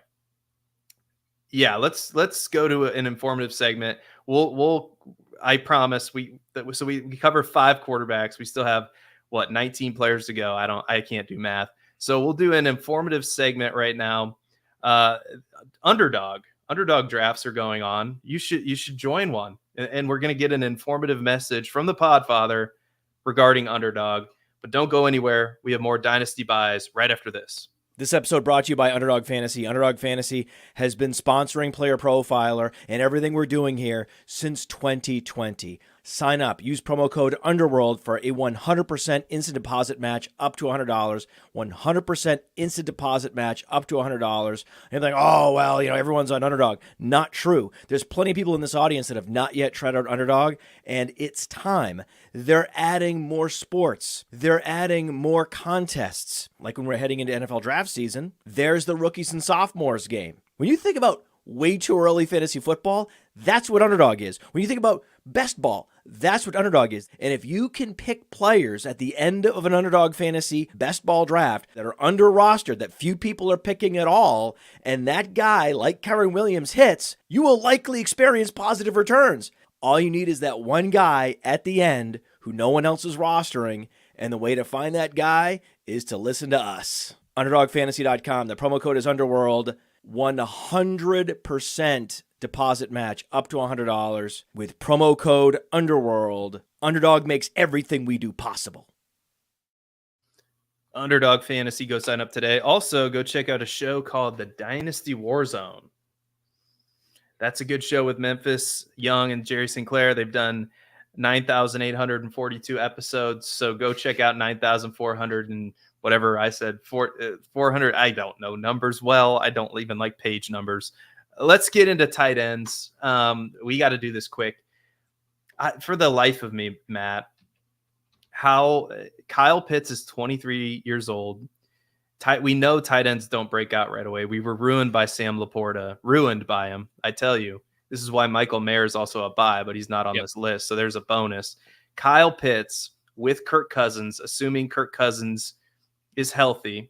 Speaker 1: Yeah, let's go to an informative segment. We'll I promise we cover 5 quarterbacks. We still have 19 players to go. I can't do math. So we'll do an informative segment right now. Underdog drafts are going on. You should join one. And we're going to get an informative message from the Podfather regarding Underdog. But don't go anywhere. We have more Dynasty buys right after this.
Speaker 3: This episode brought to you by Underdog Fantasy. Underdog Fantasy has been sponsoring Player Profiler and everything we're doing here since 2020. Sign up. Use promo code UNDERWORLD for a 100% instant deposit match up to $100. 100% instant deposit match up to $100. And you're like, oh, well, everyone's on Underdog. Not true. There's plenty of people in this audience that have not yet tried out Underdog, and it's time. They're adding more sports. They're adding more contests. Like when we're heading into NFL draft season, there's the rookies and sophomores game. When you think about way too early fantasy football, that's what Underdog is. When you think about best ball, that's what Underdog is. And if you can pick players at the end of an Underdog Fantasy best ball draft that are under rostered, that few people are picking at all, and that guy, like Kyren Williams, hits, you will likely experience positive returns. All you need is that one guy at the end who no one else is rostering, and the way to find that guy is to listen to us. UnderdogFantasy.com. The promo code is Underworld. 100% deposit match up to $100 with promo code Underworld. Underdog makes everything we do possible.
Speaker 1: Underdog Fantasy, go sign up today. Also, go check out a show called The Dynasty Warzone. That's a good show with Memphis Young and Jerry Sinclair. They've done 9,842 episodes. So go check out 9,400 and whatever I said, 400. I don't know numbers well. I don't even like page numbers. Let's get into tight ends. We got to do this quick. For the life of me, Matt, how Kyle Pitts is 23 years old. We know tight ends don't break out right away. We were ruined by Sam Laporta, ruined by him. I tell you, this is why Michael Mayer is also a buy, but he's not on this list. So there's a bonus. Kyle Pitts with Kirk Cousins, assuming Kirk Cousins is healthy.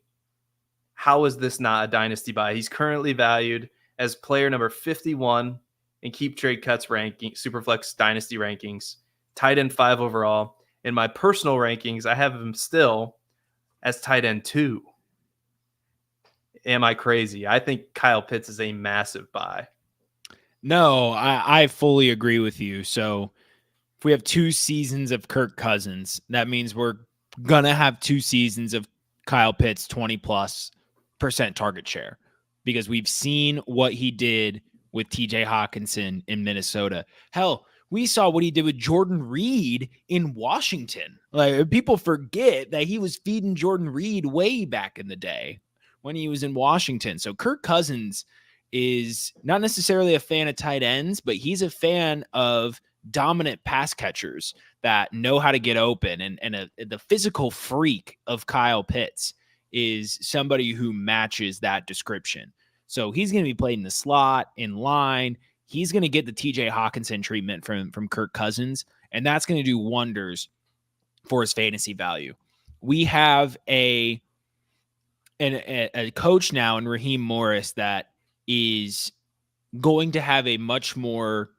Speaker 1: How is this not a dynasty buy? He's currently valued as player number 51 in Keep Trade Cuts ranking, Superflex Dynasty rankings, tight end 5 overall. In my personal rankings, I have him still as tight end 2. Am I crazy? I think Kyle Pitts is a massive buy.
Speaker 2: No, I fully agree with you. So if we have 2 seasons of Kirk Cousins, that means we're going to have 2 seasons of Kyle Pitts 20+% target share, because we've seen what he did with TJ Hawkinson in Minnesota. Hell, we saw what he did with Jordan Reed in Washington. Like, people forget that he was feeding Jordan Reed way back in the day when he was in Washington. So Kirk Cousins is not necessarily a fan of tight ends, but he's a fan of dominant pass catchers that know how to get open. And the physical freak of Kyle Pitts is somebody who matches that description. So he's going to be played in the slot, in line. He's going to get the TJ Hawkinson treatment from Kirk Cousins, and that's going to do wonders for his fantasy value. We have a coach now in Raheem Morris that is going to have a much more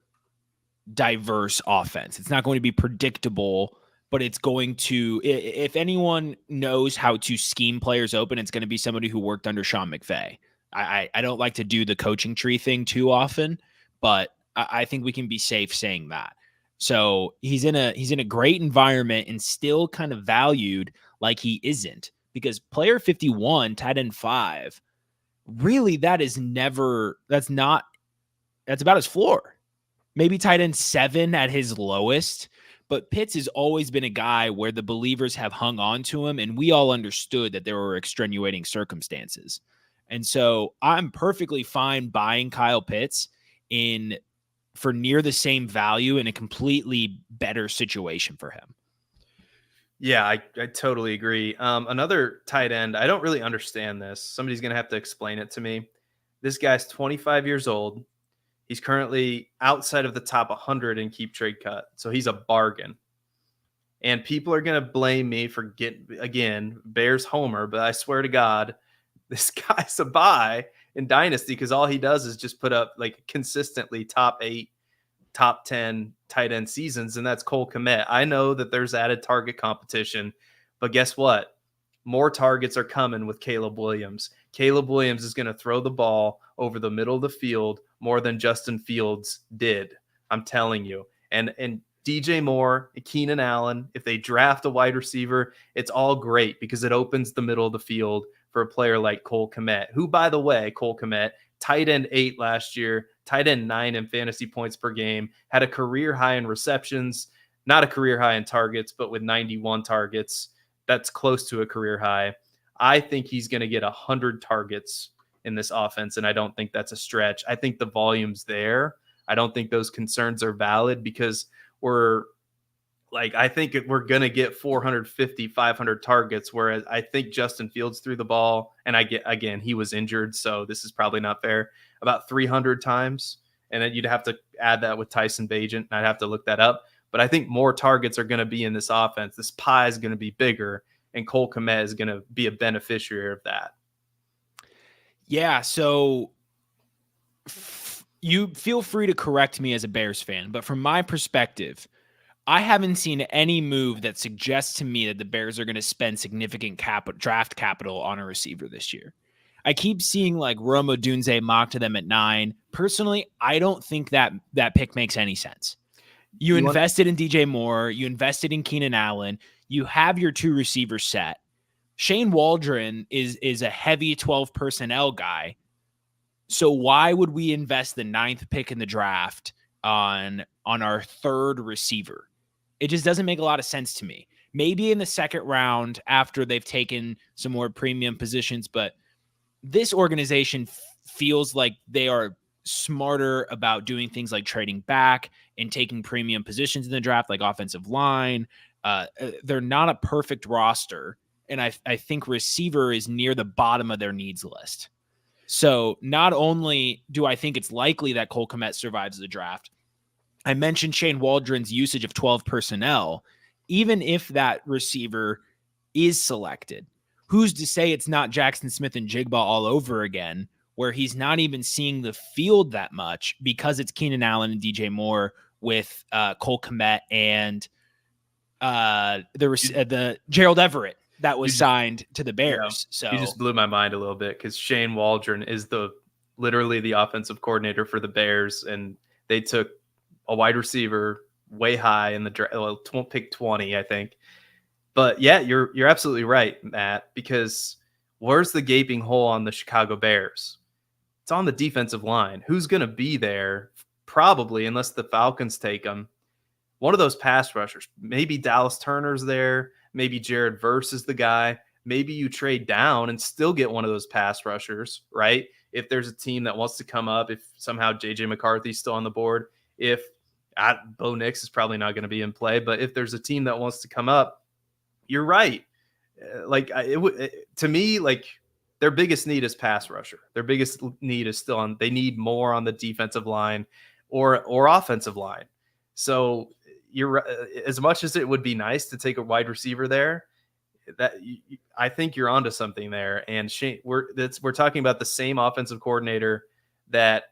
Speaker 2: diverse offense. It's not going to be predictable, but it's going to, if anyone knows how to scheme players open, it's going to be somebody who worked under Sean McVay. I don't like to do the coaching tree thing too often, but I think we can be safe saying that. So he's in a great environment and still kind of valued like he isn't, because player 51, tight end 5, really that's about his floor. Maybe tight end 7 at his lowest, But Pitts has always been a guy where the believers have hung on to him, and we all understood that there were extenuating circumstances. And so I'm perfectly fine buying Kyle Pitts for near the same value in a completely better situation for him.
Speaker 1: Yeah, I totally agree. Another tight end, I don't really understand this. Somebody's going to have to explain it to me. This guy's 25 years old. He's currently outside of the top 100 in keep trade cut. So he's a bargain. And people are going to blame me for again, Bears homer, but I swear to God, this guy's a buy in Dynasty because all he does is just put up like consistently top 8, top 10 tight end seasons, and that's Cole Kmet. I know that there's added target competition, but guess what? More targets are coming with Caleb Williams. Caleb Williams is going to throw the ball over the middle of the field more than Justin Fields did. I'm telling you. And DJ Moore, Keenan Allen, if they draft a wide receiver, it's all great because it opens the middle of the field for a player like Cole Kmet, who, by the way, Cole Kmet, tight end 8 last year, tight end 9 in fantasy points per game, had a career high in receptions, not a career high in targets, but with 91 targets. That's close to a career high. I think he's going to get 100 targets in this offense, and I don't think that's a stretch. I think the volume's there. I don't think those concerns are valid because I think we're going to get 450, 500 targets, whereas I think Justin Fields threw the ball, and he was injured, so this is probably not fair, about 300 times. And then you'd have to add that with Tyson Bagent, and I'd have to look that up. But I think more targets are going to be in this offense. This pie is going to be bigger, and Cole Kmet is going to be a beneficiary of that.
Speaker 2: Yeah, so you feel free to correct me as a Bears fan, but from my perspective, I haven't seen any move that suggests to me that the Bears are going to spend significant draft capital on a receiver this year. I keep seeing like Rome Odunze mocked to them at 9. Personally, I don't think that pick makes any sense. You invested in DJ Moore. You invested in Keenan Allen. You have your 2 receivers set. Shane Waldron is a heavy 12 personnel guy. So why would we invest the 9th pick in the draft on our 3rd receiver? It just doesn't make a lot of sense to me. Maybe in the 2nd round after they've taken some more premium positions, but this organization feels like they are smarter about doing things like trading back and taking premium positions in the draft, like offensive line. They're not a perfect roster, and I think receiver is near the bottom of their needs list. So not only do I think it's likely that Cole Kmet survives the draft, I mentioned Shane Waldron's usage of 12 personnel. Even if that receiver is selected, who's to say it's not Jackson Smith and Jigba all over again, where he's not even seeing the field that much because it's Keenan Allen and DJ Moore with Cole Kmet and the Gerald Everett that was signed to the Bears. So
Speaker 1: you just blew my mind a little bit because Shane Waldron is literally the offensive coordinator for the Bears, and they took a wide receiver way high in the draft, pick 20, I think. But yeah, you're absolutely right, Matt, because where's the gaping hole on the Chicago Bears? It's on the defensive line. Who's going to be there? Probably, unless the Falcons take them, one of those pass rushers. Maybe Dallas Turner's there. Maybe Jared Verse is the guy. Maybe you trade down and still get one of those pass rushers, right? If there's a team that wants to come up, if somehow JJ McCarthy's still on the board, if Bo Nix is probably not going to be in play, but if there's a team that wants to come up, you're right. To me, like their biggest need is pass rusher. Their biggest need is still they need more on the defensive line or offensive line. So you're as much as it would be nice to take a wide receiver there, I think you're onto something there. And Shane, we're talking about the same offensive coordinator that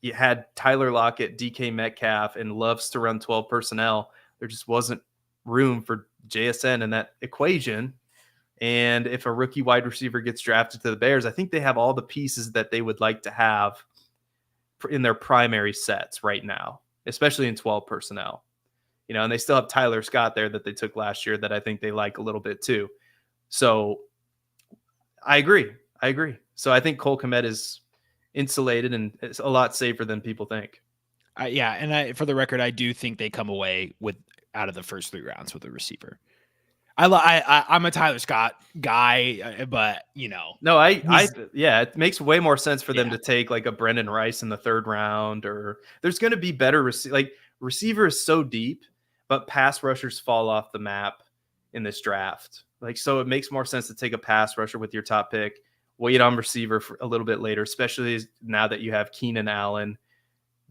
Speaker 1: you had Tyler Lockett, DK Metcalf, and loves to run 12 personnel. There just wasn't room for JSN in that equation. And if a rookie wide receiver gets drafted to the Bears, I think they have all the pieces that they would like to have in their primary sets right now, especially in 12 personnel. And they still have Tyler Scott there that they took last year that I think they like a little bit too. So I agree. So I think Cole Kmet is insulated and it's a lot safer than people think.
Speaker 2: And for the record, I do think they come away with out of the first 3 rounds with a receiver. I'm a Tyler Scott guy, but
Speaker 1: no, it makes way more sense for them to take like a Brendan Rice in the 3rd round, or there's going to be better receiver is so deep, but pass rushers fall off the map in this draft. Like, so it makes more sense to take a pass rusher with your top pick, wait on receiver for a little bit later, especially now that you have Keenan Allen,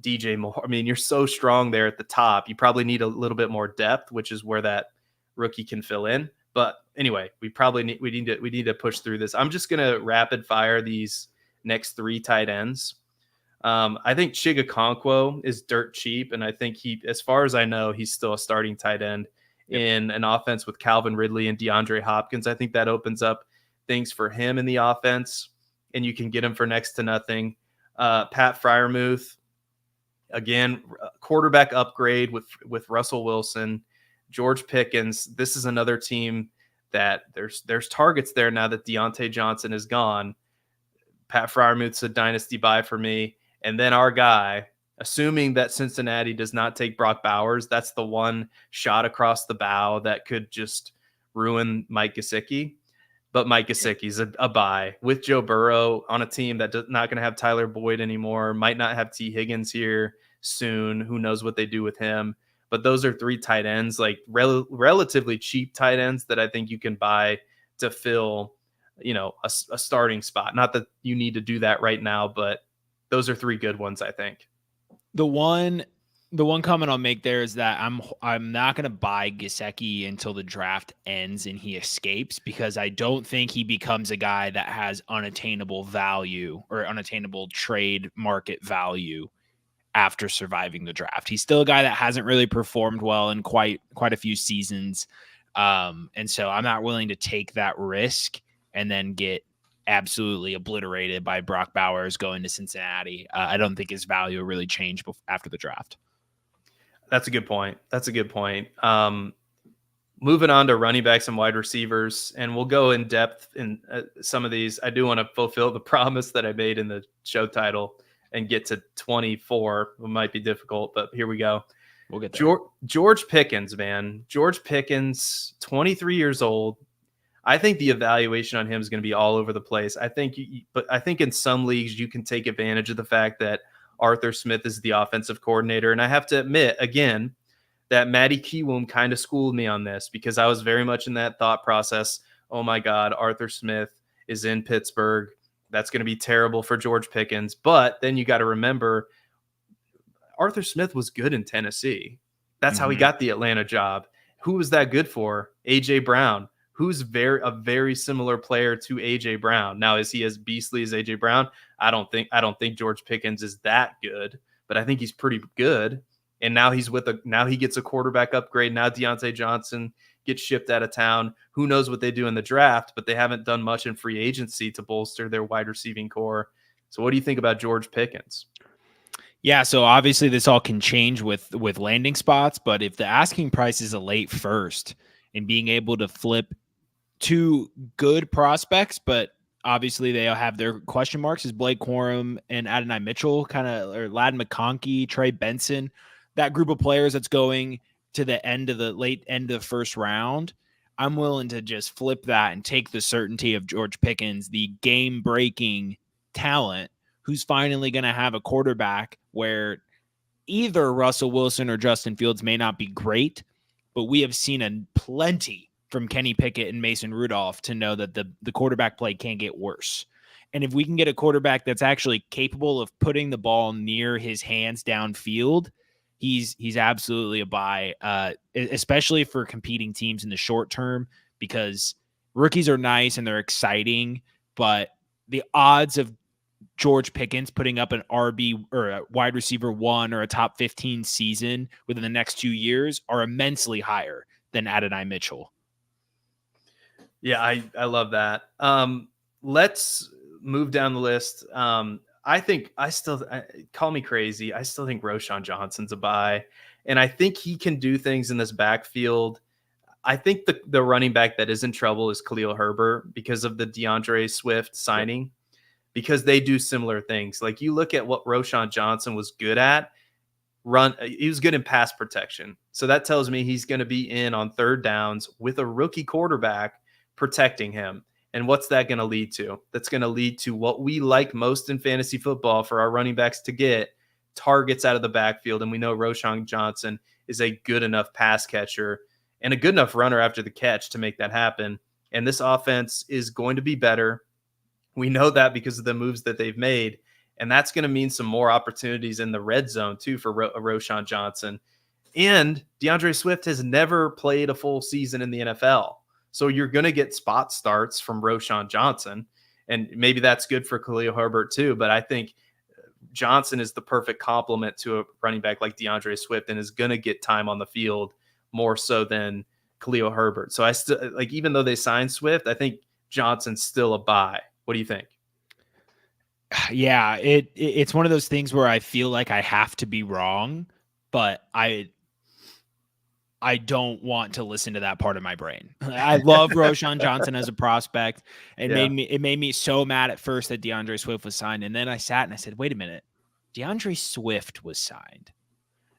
Speaker 1: DJ Moore. I mean, you're so strong there at the top. You probably need a little bit more depth, which is where that rookie can fill in. But anyway, we need to push through this. I'm just gonna rapid fire these next 3 tight ends. I think Chigakonkwo is dirt cheap, and I think as far as I know, he's still a starting tight end in an offense with Calvin Ridley and DeAndre Hopkins. I think that opens up things for him in the offense, and you can get him for next to nothing. Pat Freiermuth, again, quarterback upgrade with Russell Wilson. George Pickens, this is another team that there's targets there now that Deontay Johnson is gone. Pat Freiermuth's a dynasty buy for me. And then our guy, assuming that Cincinnati does not take Brock Bowers, that's the one shot across the bow that could just ruin Mike Gesicki. But Mike Gesicki's a buy with Joe Burrow on a team that's not going to have Tyler Boyd anymore, might not have T. Higgins here soon. Who knows what they do with him? But those are 3 tight ends, like relatively cheap tight ends that I think you can buy to fill, a starting spot. Not that you need to do that right now, but those are 3 good ones, I think.
Speaker 2: The one comment I'll make there is that I'm not going to buy Gesicki until the draft ends and he escapes, because I don't think he becomes a guy that has unattainable value or unattainable trade market value after surviving the draft. He's still a guy that hasn't really performed well in quite a few seasons. And so I'm not willing to take that risk and then get absolutely obliterated by Brock Bowers going to Cincinnati. I don't think his value will really change after the draft.
Speaker 1: That's a good point. Moving on to running backs and wide receivers, and we'll go in depth in some of these. I do want to fulfill the promise that I made in the show title and get to 24. It might be difficult, but here we go.
Speaker 2: We'll get there.
Speaker 1: George Pickens, man. George Pickens, 23 years old. I think the evaluation on him is going to be all over the place. I think in some leagues you can take advantage of the fact that Arthur Smith is the offensive coordinator. And I have to admit, again, that Matty Kiwoom kind of schooled me on this, because I was very much in that thought process. Oh my God, Arthur Smith is in Pittsburgh. That's going to be terrible for George Pickens. But then you got to remember, Arthur Smith was good in Tennessee. That's how he got the Atlanta job. Who was that good for? A.J. Brown, who's a very similar player to A.J. Brown. Now, is he as beastly as A.J. Brown? I don't think George Pickens is that good, but I think he's pretty good. And now now he gets a quarterback upgrade. Now Deontay Johnson gets shipped out of town. Who knows what they do in the draft, but they haven't done much in free agency to bolster their wide receiving core. So what do you think about George Pickens?
Speaker 2: Yeah, so obviously this all can change with landing spots, but if the asking price is a late first and being able to flip 2 good prospects, but obviously they have their question marks, is Blake Corum and Adonai Mitchell, or Ladd McConkey, Trey Benson, that group of players that's going to the late end of the first round. I'm willing to just flip that and take the certainty of George Pickens, the game-breaking talent, who's finally going to have a quarterback where either Russell Wilson or Justin Fields may not be great, but we have seen plenty from Kenny Pickett and Mason Rudolph to know that the quarterback play can't get worse. And if we can get a quarterback that's actually capable of putting the ball near his hands downfield, he's absolutely a buy, especially for competing teams in the short term, because rookies are nice and they're exciting, but the odds of George Pickens putting up an RB or a wide receiver 1 or a top 15 season within the next 2 years are immensely higher than Adonai Mitchell.
Speaker 1: Yeah, I love that. Let's move down the list. Call me crazy, I still think Roschon Johnson's a buy, and I think he can do things in this backfield. I think the running back that is in trouble is Khalil Herbert because of the DeAndre Swift signing, because they do similar things. Like, you look at what Roschon Johnson was good at. He was good in pass protection. So that tells me he's going to be in on third downs with a rookie quarterback protecting him. And what's that going to lead to? That's going to lead to what we like most in fantasy football for our running backs to get targets out of the backfield. And we know Roschon Johnson is a good enough pass catcher and a good enough runner after the catch to make that happen. And this offense is going to be better. We know that because of the moves that they've made. And that's going to mean some more opportunities in the red zone, too, for Roschon Johnson. And DeAndre Swift has never played a full season in the NFL. So you're going to get spot starts from Roschon Johnson. And maybe that's good for Khalil Herbert, too. But I think Johnson is the perfect complement to a running back like DeAndre Swift and is going to get time on the field more so than Khalil Herbert. So I still like, even though they signed Swift, I think Johnson's still a buy. What do you think?
Speaker 2: Yeah, it's one of those things where I feel like I have to be wrong, but I don't want to listen to that part of my brain. I love Roschon Johnson as a prospect. It made me so mad at first that DeAndre Swift was signed, and then I sat and I said, "Wait a minute, DeAndre Swift was signed.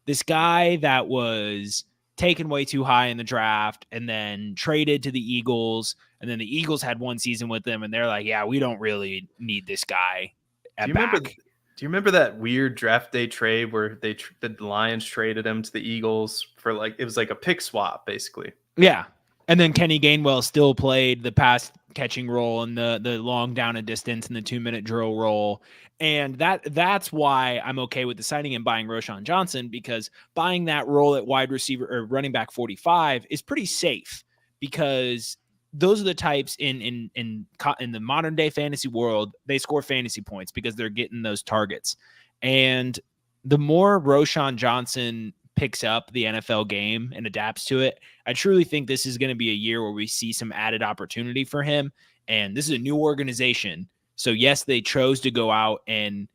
Speaker 2: This guy that was taken way too high in the draft and then traded to the Eagles, and then the Eagles had one season with him, and they're like, yeah, we don't really need this guy at back."
Speaker 1: Do you remember that weird draft day trade where the Lions traded him to the Eagles for it was like a pick swap, basically?
Speaker 2: Yeah. And then Kenny Gainwell still played the pass catching role and the long down and distance and the 2-minute drill role. And that's why I'm okay with the signing and buying Roschon Johnson, because buying that role at wide receiver or running back 45 is pretty safe, because those are the types in the modern day fantasy world, they score fantasy points because they're getting those targets. And the more Roschon Johnson picks up the NFL game and adapts to it, I truly think this is going to be a year where we see some added opportunity for him. And this is a new organization. So yes, they chose to go out and,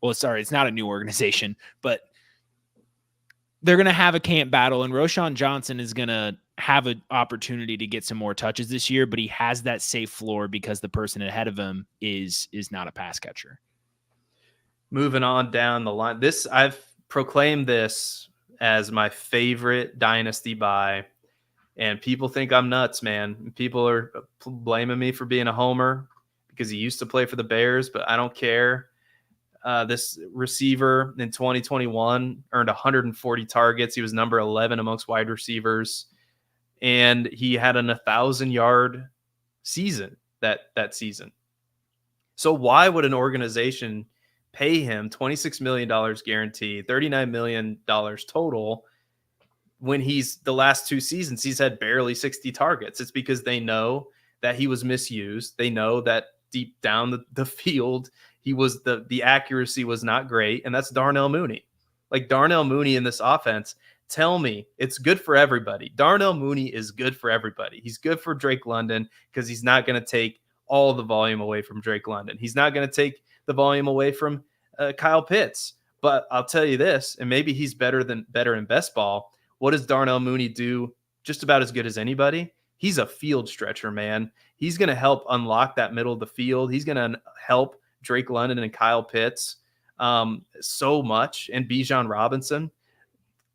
Speaker 2: it's not a new organization, but they're going to have a camp battle, and Roschon Johnson is going to have an opportunity to get some more touches this year, but he has that safe floor because the person ahead of him is not a pass catcher.
Speaker 1: Moving on down the line, I've proclaimed this as my favorite dynasty buy, and people think I'm nuts, man. People are blaming me for being a homer because he used to play for the Bears, but I don't care. This receiver in 2021 earned 140 targets. He was number 11 amongst wide receivers, and he had an 1,000-yard season that season. So why would an organization pay him $26 million guaranteed, $39 million total, when he's the last two seasons he's had barely 60 targets? It's because they know that he was misused. They know that deep down the field, he was the accuracy was not great, and that's Darnell Mooney. Like, Darnell Mooney in this offense, tell me it's good for everybody. Darnell Mooney is good for everybody. He's good for Drake London because he's not going to take all the volume away from Drake London. He's not going to take the volume away from Kyle Pitts. But I'll tell you this, and maybe he's better in best ball. What does Darnell Mooney do just about as good as anybody? He's a field stretcher, man. He's going to help unlock that middle of the field. He's going to help Drake London and Kyle Pitts so much, and Bijan Robinson.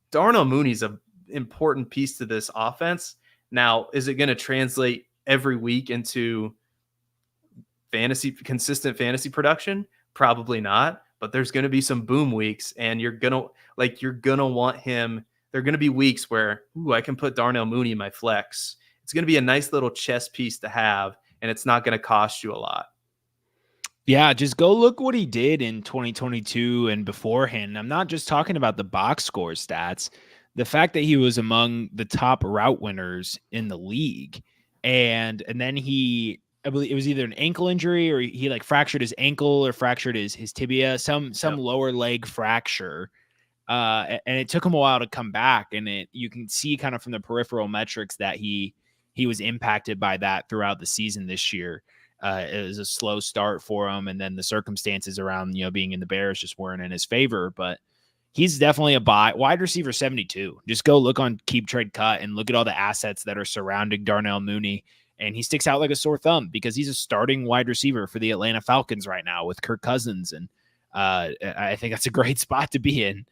Speaker 1: Darnell Mooney's an important piece to this offense. Now, is it going to translate every week into consistent fantasy production? Probably not, but there's going to be some boom weeks, and you're going to want him. There are going to be weeks where, I can put Darnell Mooney in my flex. It's going to be a nice little chess piece to have, and it's not going to cost you a lot.
Speaker 2: Yeah, just go look what he did in 2022 and beforehand. I'm not just talking about the box score stats. The fact that he was among the top route winners in the league. And then I believe it was either an ankle injury or he fractured his ankle or fractured his tibia, some lower leg fracture. And it took him a while to come back. And you can see kind of from the peripheral metrics that he was impacted by that throughout the season this year. It was a slow start for him, and then the circumstances around being in the Bears just weren't in his favor. But he's definitely a buy. Wide receiver 72. Just go look on Keep Trade Cut and look at all the assets that are surrounding Darnell Mooney, and he sticks out like a sore thumb because he's a starting wide receiver for the Atlanta Falcons right now with Kirk Cousins, and I think that's a great spot to be in.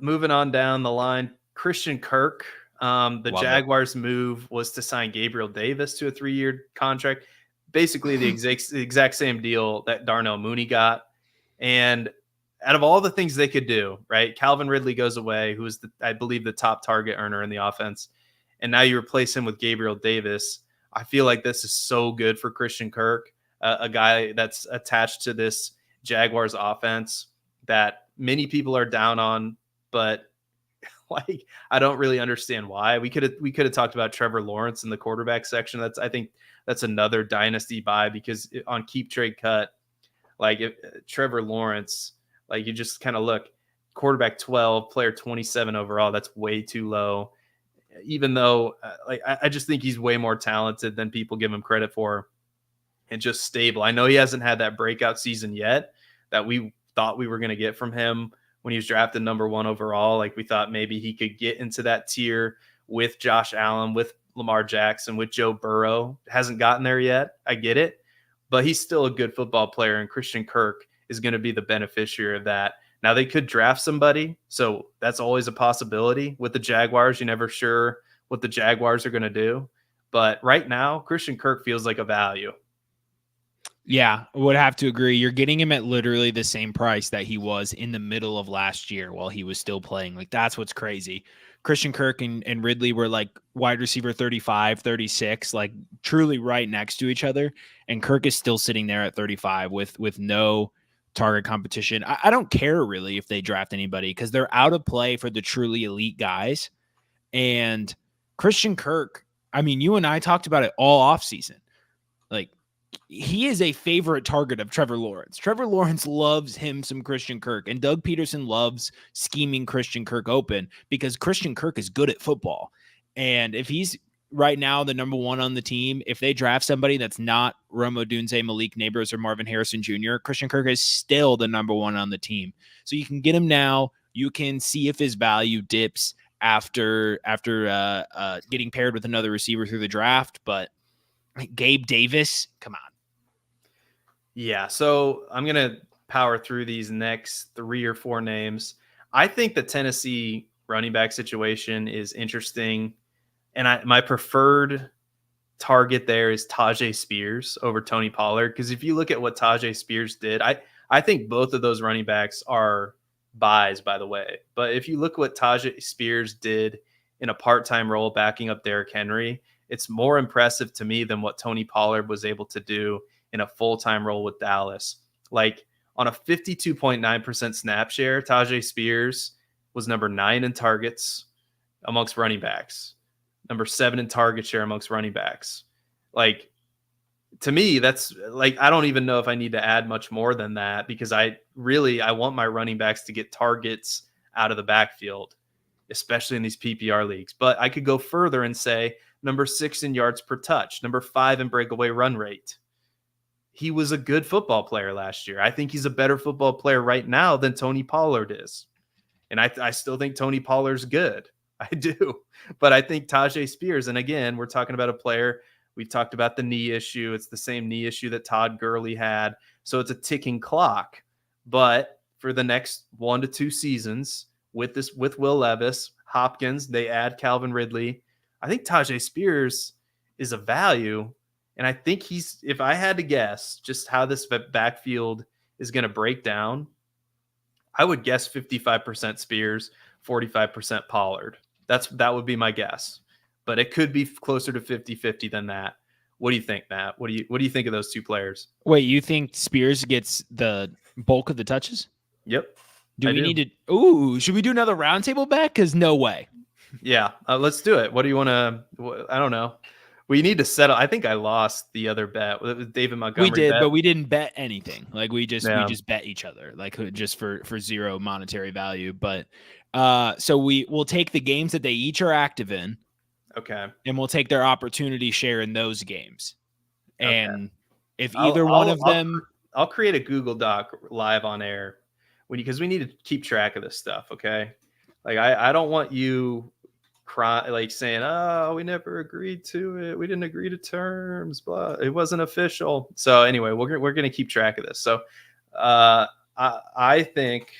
Speaker 1: moving on down the line, Christian Kirk. The
Speaker 2: Love
Speaker 1: Jaguars' move was to sign Gabriel Davis to a 3-year contract, basically the exact same deal that Darnell Mooney got. And out of all the things they could do, right? Calvin Ridley goes away, who is, I believe, the top target earner in the offense. And now you replace him with Gabriel Davis. I feel like this is so good for Christian Kirk, a guy that's attached to this Jaguars offense that many people are down on, but like, I don't really understand why. We could have talked about Trevor Lawrence in the quarterback section. I think that's another dynasty buy, because on keep trade cut, like if Trevor Lawrence, like you just kind of look, quarterback 12, player 27 overall. That's way too low. Even though I just think he's way more talented than people give him credit for, and just stable. I know he hasn't had that breakout season yet that we thought we were going to get from him when he was drafted number 1 overall. Like we thought maybe he could get into that tier with Josh Allen, with Lamar Jackson, with Joe Burrow. Hasn't gotten there yet. I get it, but he's still a good football player, and Christian Kirk is going to be the beneficiary of that. Now they could draft somebody, so that's always a possibility with the Jaguars. You're never sure what the Jaguars are going to do, but right now Christian Kirk feels like a value.
Speaker 2: Yeah, I would have to agree. You're getting him at literally the same price that he was in the middle of last year while he was still playing. Like, that's what's crazy. Christian Kirk and Ridley were like wide receiver 35, 36, like truly right next to each other. And Kirk is still sitting there at 35 with no target competition. I don't care really if they draft anybody, because they're out of play for the truly elite guys. And Christian Kirk, I mean, you and I talked about it all offseason. Like, he is a favorite target of Trevor Lawrence. Trevor Lawrence loves him some Christian Kirk, and Doug Peterson loves scheming Christian Kirk open because Christian Kirk is good at football. And if he's right now the number 1 on the team, if they draft somebody that's not Rome Odunze, Malik Neighbors, or Marvin Harrison Jr., Christian Kirk is still the number 1 on the team. So you can get him now. You can see if his value dips after getting paired with another receiver through the draft. But Gabe Davis, come on.
Speaker 1: Yeah, so I'm going to power through these next 3 or 4 names. I think the Tennessee running back situation is interesting, and my preferred target there is Tajay Spears over Tony Pollard, because if you look at what Tajay Spears did, I think both of those running backs are buys, by the way. But if you look what Tajay Spears did in a part-time role backing up Derrick Henry, it's more impressive to me than what Tony Pollard was able to do in a full-time role with Dallas. Like, on a 52.9% snap share, Tajay Spears was number 9 in targets amongst running backs, number 7 in target share amongst running backs. Like, to me, that's like, I don't even know if I need to add much more than that, because I want my running backs to get targets out of the backfield, especially in these PPR leagues. But I could go further and say number 6 in yards per touch, number 5 in breakaway run rate. He was a good football player last year. I think he's a better football player right now than Tony Pollard is. And I still think Tony Pollard's good. I do. But I think Tajay Spears, and again, we're talking about a player, we've talked about the knee issue. It's the same knee issue that Todd Gurley had. So it's a ticking clock. But for the next 1 to 2 seasons with Will Levis, Hopkins, they add Calvin Ridley, I think Tajay Spears is a value. And I think if I had to guess just how this backfield is going to break down, I would guess 55% Spears, 45% Pollard. That would be my guess. But it could be closer to 50-50 than that. What do you think, Matt? What do you think of those 2 players?
Speaker 2: Wait, you think Spears gets the bulk of the touches?
Speaker 1: Yep.
Speaker 2: Do we need to? Should we do another roundtable bet? Because no way.
Speaker 1: Yeah, let's do it. What do you want to? I don't know. We need to settle. I think I lost the other bet with David Montgomery.
Speaker 2: We did,
Speaker 1: bet.
Speaker 2: But we didn't bet anything. Like we just bet each other, like just for zero monetary value. But so we'll take the games that they each are active in.
Speaker 1: Okay.
Speaker 2: And we'll take their opportunity share in those games. And if
Speaker 1: I'll create a Google Doc live on air because we need to keep track of this stuff. Okay. Like I don't want you like saying, oh, we never agreed to it. We didn't agree to terms, blah. It wasn't official. So anyway, we're going to keep track of this. So I think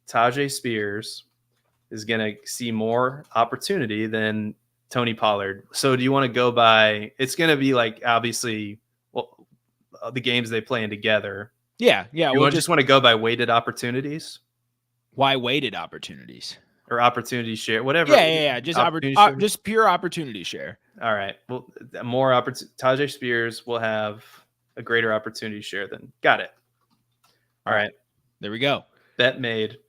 Speaker 1: Tajay Spears is going to see more opportunity than Tony Pollard. So do you want to go by, it's going to be like, obviously, well, the games they play in together.
Speaker 2: Yeah.
Speaker 1: You just want to go by weighted opportunities?
Speaker 2: Why weighted opportunities?
Speaker 1: Or opportunity share, whatever.
Speaker 2: Yeah. Just pure opportunity share.
Speaker 1: All right. Well, more opportunity. Tajay Spears will have a greater opportunity share than. Got it. All right.
Speaker 2: There we go.
Speaker 1: Bet made.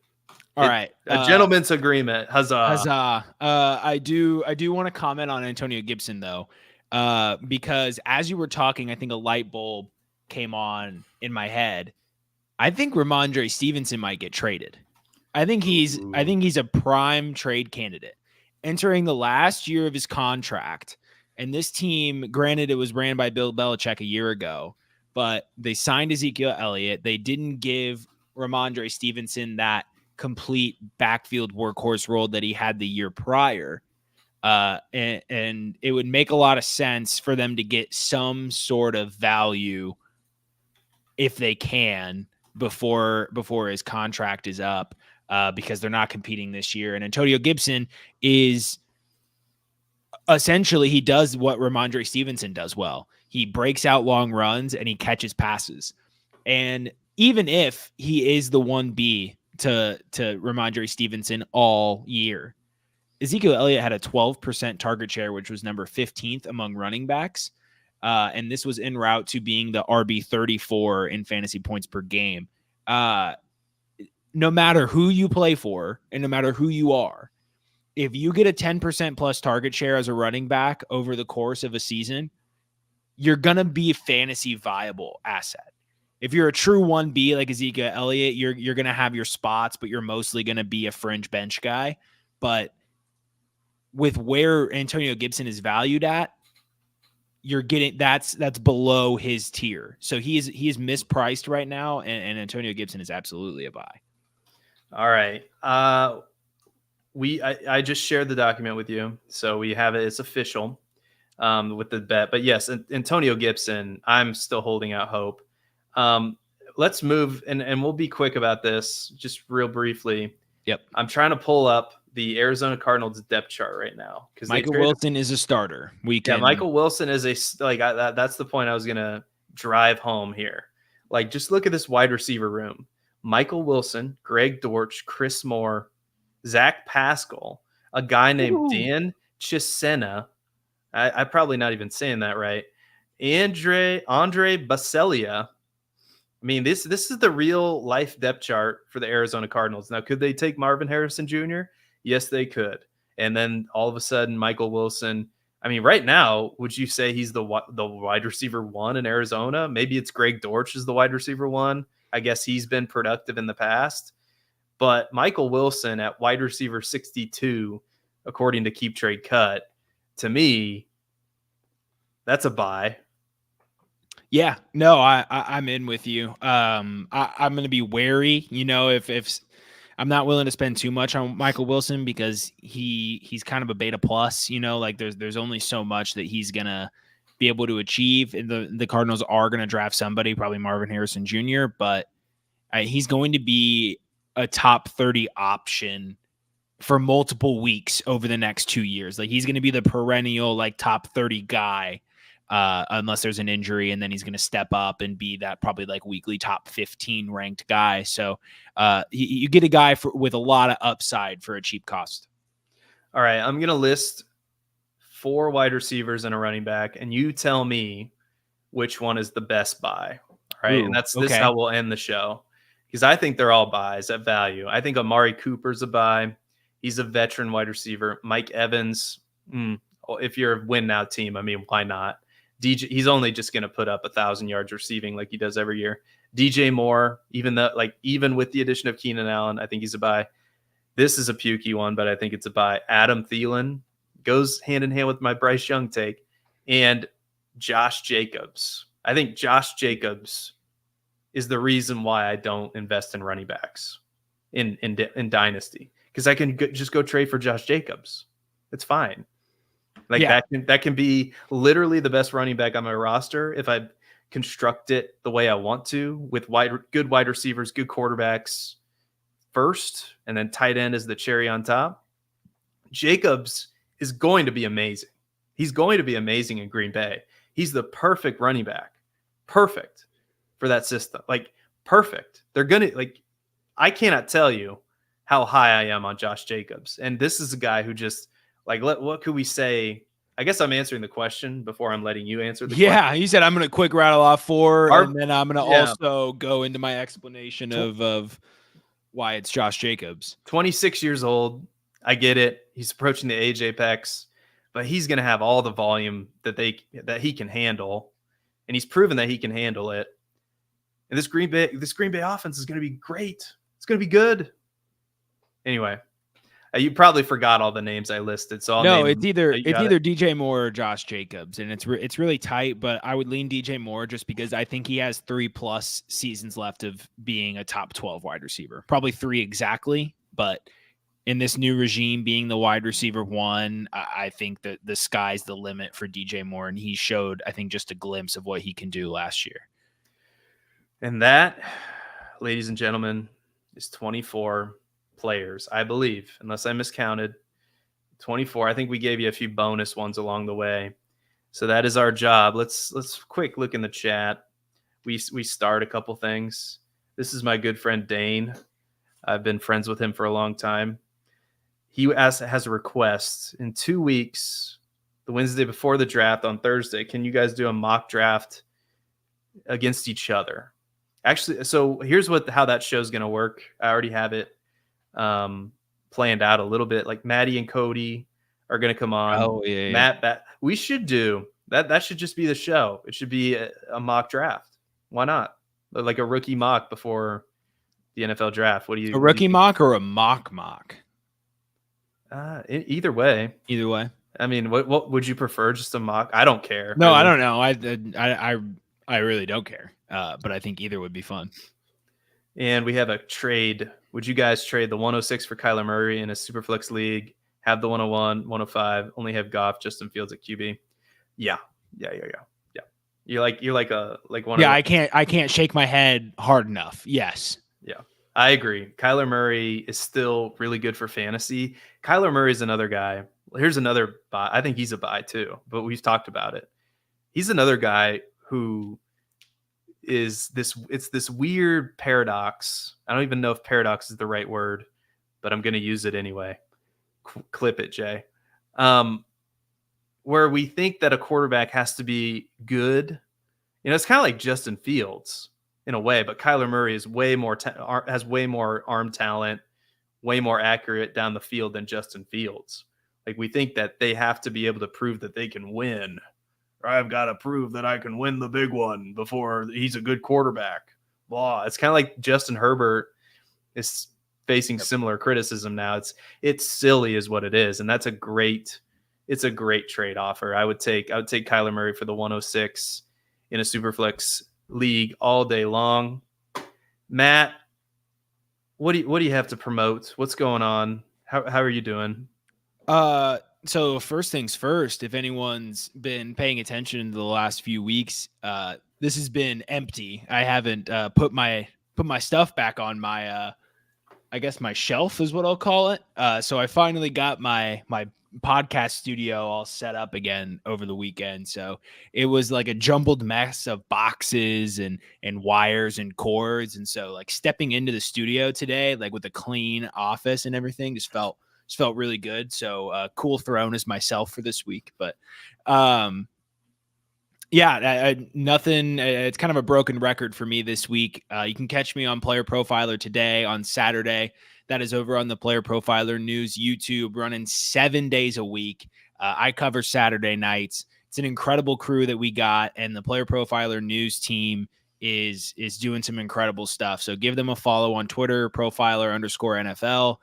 Speaker 2: All right.
Speaker 1: A gentleman's agreement. Huzzah.
Speaker 2: I do want to comment on Antonio Gibson though, because as you were talking, I think a light bulb came on in my head. I think Ramondre Stevenson might get traded. I think he's a prime trade candidate entering the last year of his contract. And this team, granted, it was ran by Bill Belichick a year ago, but they signed Ezekiel Elliott. They didn't give Ramondre Stevenson that complete backfield workhorse role that he had the year prior. And it would make a lot of sense for them to get some sort of value if they can before his contract is up, because they're not competing this year. And Antonio Gibson is essentially, he does what Ramondre Stevenson does well. He breaks out long runs and he catches passes. And even if he is the 1B to Ramondre Stevenson all year, Ezekiel Elliott had a 12% target share, which was number 15th among running backs. And this was en route to being the RB 34 in fantasy points per game. No matter who you play for and no matter who you are, if you get a 10% plus target share as a running back over the course of a season, you're going to be a fantasy viable asset. If you're a true 1B like Ezekiel Elliott, you're going to have your spots, but you're mostly going to be a fringe bench guy. But with where Antonio Gibson is valued at, you're getting that's below his tier. So he is mispriced right now, and Antonio Gibson is absolutely a buy.
Speaker 1: All right. I just shared the document with you, so we have it. It's official with the bet. But yes, Antonio Gibson, I'm still holding out hope. Let's move, and we'll be quick about this, just real briefly.
Speaker 2: Yep.
Speaker 1: I'm trying to pull up the Arizona Cardinals depth chart right now because
Speaker 2: Michael Wilson is a starter.
Speaker 1: Michael Wilson is that's the point I was gonna drive home here. Like, just look at this wide receiver room: Michael Wilson, Greg Dortch, Chris Moore, Zach Pascal, a guy named Dan Chisena. I'm probably not even saying that right. Andre Baselia. I mean, this is the real life depth chart for the Arizona Cardinals. Now, could they take Marvin Harrison Jr.? Yes, they could. And then all of a sudden, Michael Wilson. I mean, right now, would you say he's the wide receiver 1 in Arizona? Maybe it's Greg Dortch is the wide receiver 1. I guess he's been productive in the past. But Michael Wilson at wide receiver 62, according to Keep Trade Cut, to me, that's a buy.
Speaker 2: Yeah, no, I'm in with you. I'm going to be wary, if I'm not willing to spend too much on Michael Wilson because he's kind of a beta plus, like there's only so much that he's going to be able to achieve. And the Cardinals are going to draft somebody, probably Marvin Harrison Jr., but he's going to be a top 30 option for multiple weeks over the next 2 years. Like, he's going to be the perennial, like, top 30 guy, unless there's an injury, and then he's going to step up and be that probably like weekly top 15 ranked guy. So you get a guy with a lot of upside for a cheap cost.
Speaker 1: All right, I'm going to list 4 wide receivers and a running back, and you tell me which one is the best buy. All right, and this is how we'll end the show, because I think they're all buys at value. I think Amari Cooper's a buy. He's a veteran wide receiver. Mike Evans, if you're a win now team, I mean, why not? DJ, he's only just going to put up 1,000 yards receiving like he does every year. DJ Moore, even with the addition of Keenan Allen, I think he's a buy. This is a pukey one, but I think it's a buy. Adam Thielen goes hand in hand with my Bryce Young take, and Josh Jacobs. I think Josh Jacobs is the reason why I don't invest in running backs in Dynasty, because I can just go trade for Josh Jacobs. It's fine. That can be literally the best running back on my roster if I construct it the way I want to, with good wide receivers, good quarterbacks, first, and then tight end is the cherry on top. Jacobs is going to be amazing. He's going to be amazing in Green Bay. He's the perfect running back. Perfect for that system. Like, perfect. They're going to, I cannot tell you how high I am on Josh Jacobs. And this is a guy who just, what could we say? I guess I'm answering the question before I'm letting you answer the question.
Speaker 2: Yeah, you said I'm going to quick rattle off 4, and then I'm going to also go into my explanation of why it's Josh Jacobs.
Speaker 1: 26 years old. I get it. He's approaching the age apex, but he's going to have all the volume that he can handle, and he's proven that he can handle it. And this Green Bay offense is going to be great. It's going to be good. Anyway, you probably forgot all the names I listed, so
Speaker 2: it's either DJ Moore or Josh Jacobs, and it's really tight. But I would lean DJ Moore just because I think he has 3+ seasons left of being a top 12 wide receiver, probably 3 exactly. But in this new regime, being the wide receiver 1, I think that the sky's the limit for DJ Moore, and he showed, I think, just a glimpse of what he can do last year.
Speaker 1: And that, ladies and gentlemen, is 24 players, I believe, unless I miscounted. 24. I think we gave you a few bonus ones along the way. So that is our job. Let's quick look in the chat. We start a couple things. This is my good friend Dane. I've been friends with him for a long time. He has a request in 2 weeks, the Wednesday before the draft on Thursday. Can you guys do a mock draft against each other? Actually, so here's how that show's going to work. I already have it planned out a little bit. Like Maddie and Cody are going to come on.
Speaker 2: Oh yeah.
Speaker 1: Matt, we should do that. That should just be the show. It should be a mock draft. Why not? Like a rookie mock before the NFL draft. What do you?
Speaker 2: A rookie mock or a mock?
Speaker 1: Either way.
Speaker 2: Either way.
Speaker 1: I mean, what would you prefer? Just a mock? I don't care.
Speaker 2: No, I don't know. I really don't care. But I think either would be fun.
Speaker 1: And we have a trade. Would you guys trade the 106 for Kyler Murray in a Superflex league? Have the 101, 105, only have Goff, Justin Fields at QB? Yeah. You're like one.
Speaker 2: Yeah, I can't shake my head hard enough. Yes.
Speaker 1: Yeah, I agree. Kyler Murray is still really good for fantasy. Kyler Murray is another guy. Here's another buy. I think he's a buy too, but we've talked about it. He's another guy who is this weird paradox. I don't even know if paradox is the right word, but I'm going to use it anyway. Clip it, Jay. Where we think that a quarterback has to be good. It's kind of like Justin Fields in a way, but Kyler Murray is has way more arm talent, way more accurate down the field than Justin Fields. Like, we think that they have to be able to prove that they can win. I've got to prove that I can win the big one before he's a good quarterback. Blah. It's kind of like Justin Herbert is facing similar criticism now. It's silly is what it is. And it's a great trade offer. I would take Kyler Murray for the 106 in a Superflex league all day long. Matt, what do you have to promote? What's going on? How are you doing?
Speaker 2: So first things first, if anyone's been paying attention to the last few weeks, this has been empty. I haven't put my stuff back on my I guess my shelf is what I'll call it. So I finally got my podcast studio all set up again over the weekend. So it was like a jumbled mess of boxes and wires and cords. And so like stepping into the studio today, like with a clean office and everything, just felt really good. So cool throne as myself for this week. But nothing. It's kind of a broken record for me this week. You can catch me on Player Profiler today on Saturday. That is over on the Player Profiler News YouTube, running 7 days a week. I cover Saturday nights. It's an incredible crew that we got, and the Player Profiler News team is doing some incredible stuff. So give them a follow on Twitter, Profiler_NFL,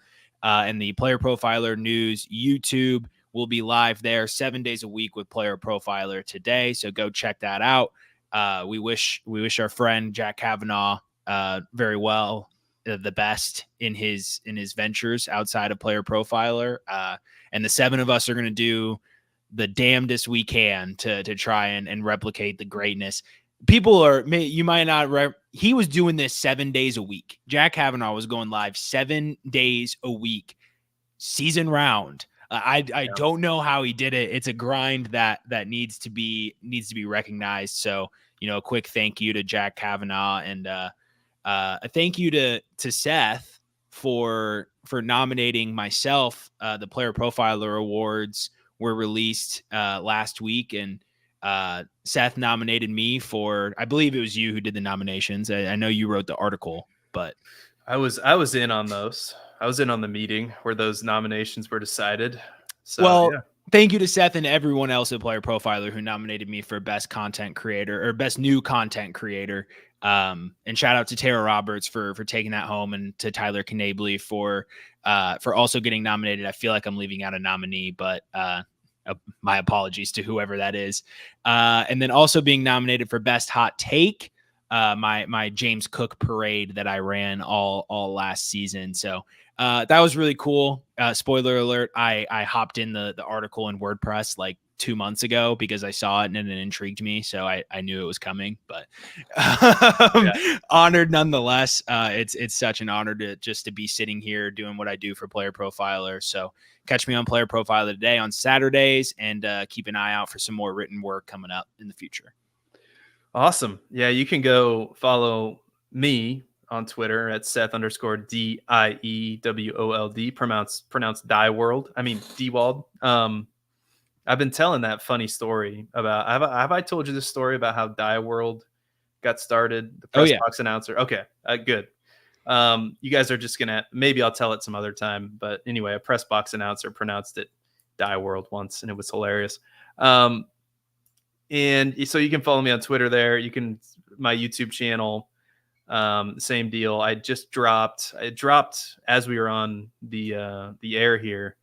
Speaker 2: and the Player Profiler News YouTube will be live there 7 days a week with Player Profiler today. So go check that out. We wish our friend Jack Kavanaugh very well, the best in his ventures outside of Player Profiler. And the 7 of us are going to do the damnedest we can to try and replicate the greatness. People you might not he was doing this 7 days a week. Jack Kavanaugh was going live 7 days a week, season round. I don't know how he did it. It's a grind that needs to be recognized. So, a quick thank you to Jack Kavanaugh, and a thank you to Seth for nominating myself. The Player Profiler Awards were released last week, and Seth nominated me for, I believe it was you who did the nominations. I know you wrote the article, but
Speaker 1: I was in on those. I was in on the meeting where those nominations were decided. So,
Speaker 2: well,
Speaker 1: yeah.
Speaker 2: Thank you to Seth and everyone else at Player Profiler who nominated me for best content creator or best new content creator. And shout out to Tara Roberts for taking that home, and to Tyler Knably for also getting nominated. I feel like I'm leaving out a nominee, but my apologies to whoever that is. And then also being nominated for best hot take, my James Cook parade that I ran all last season. So that was really cool. Spoiler alert, I hopped in the article in WordPress like 2 months ago because I saw it and it intrigued me. So I knew it was coming, but honored nonetheless. It's such an honor to be sitting here doing what I do for Player Profiler. So catch me on Player Profiler today on Saturdays, and keep an eye out for some more written work coming up in the future.
Speaker 1: Awesome. Yeah, you can go follow me on Twitter at Seth_Diewold, pronounced Diewold. I mean Diewold. I've been telling that funny story about. Have I told you this story about how Diewold got started? The press box announcer. Okay, good. You guys are just gonna. Maybe I'll tell it some other time. But anyway, a press box announcer pronounced it Diewold once, and it was hilarious. And so you can follow me on Twitter there. You can my YouTube channel. Same deal. I dropped as we were on the air here.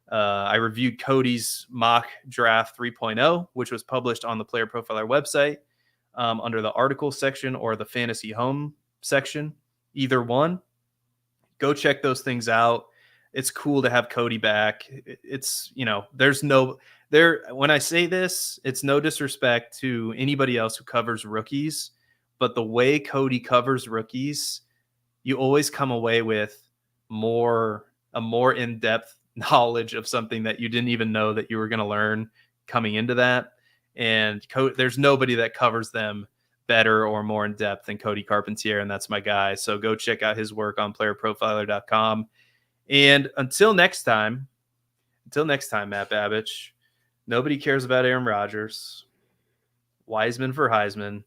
Speaker 1: I reviewed Cody's mock draft 3.0, which was published on the Player Profiler website under the article section or the fantasy home section. Either one. Go check those things out. It's cool to have Cody back. It's, when I say this, it's no disrespect to anybody else who covers rookies, but the way Cody covers rookies, you always come away with a more in-depth knowledge of something that you didn't even know that you were going to learn coming into that. And there's nobody that covers them better or more in depth than Cody Carpentier, and that's my guy. So go check out his work on playerprofiler.com. And until next time, Matt Babich, nobody cares about Aaron Rodgers. Wiseman for Heisman.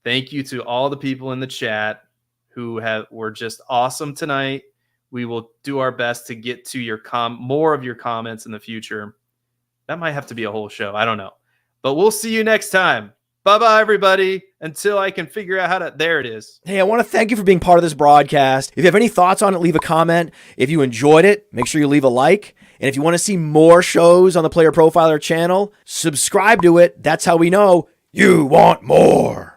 Speaker 1: Thank you to all the people in the chat who were just awesome tonight. We will do our best to get to more of your comments in the future. That might have to be a whole show. I don't know. But we'll see you next time. Bye-bye, everybody. Until I can figure out there it is.
Speaker 3: Hey, I want to thank you for being part of this broadcast. If you have any thoughts on it, leave a comment. If you enjoyed it, make sure you leave a like. And if you want to see more shows on the Player Profiler channel, subscribe to it. That's how we know you want more.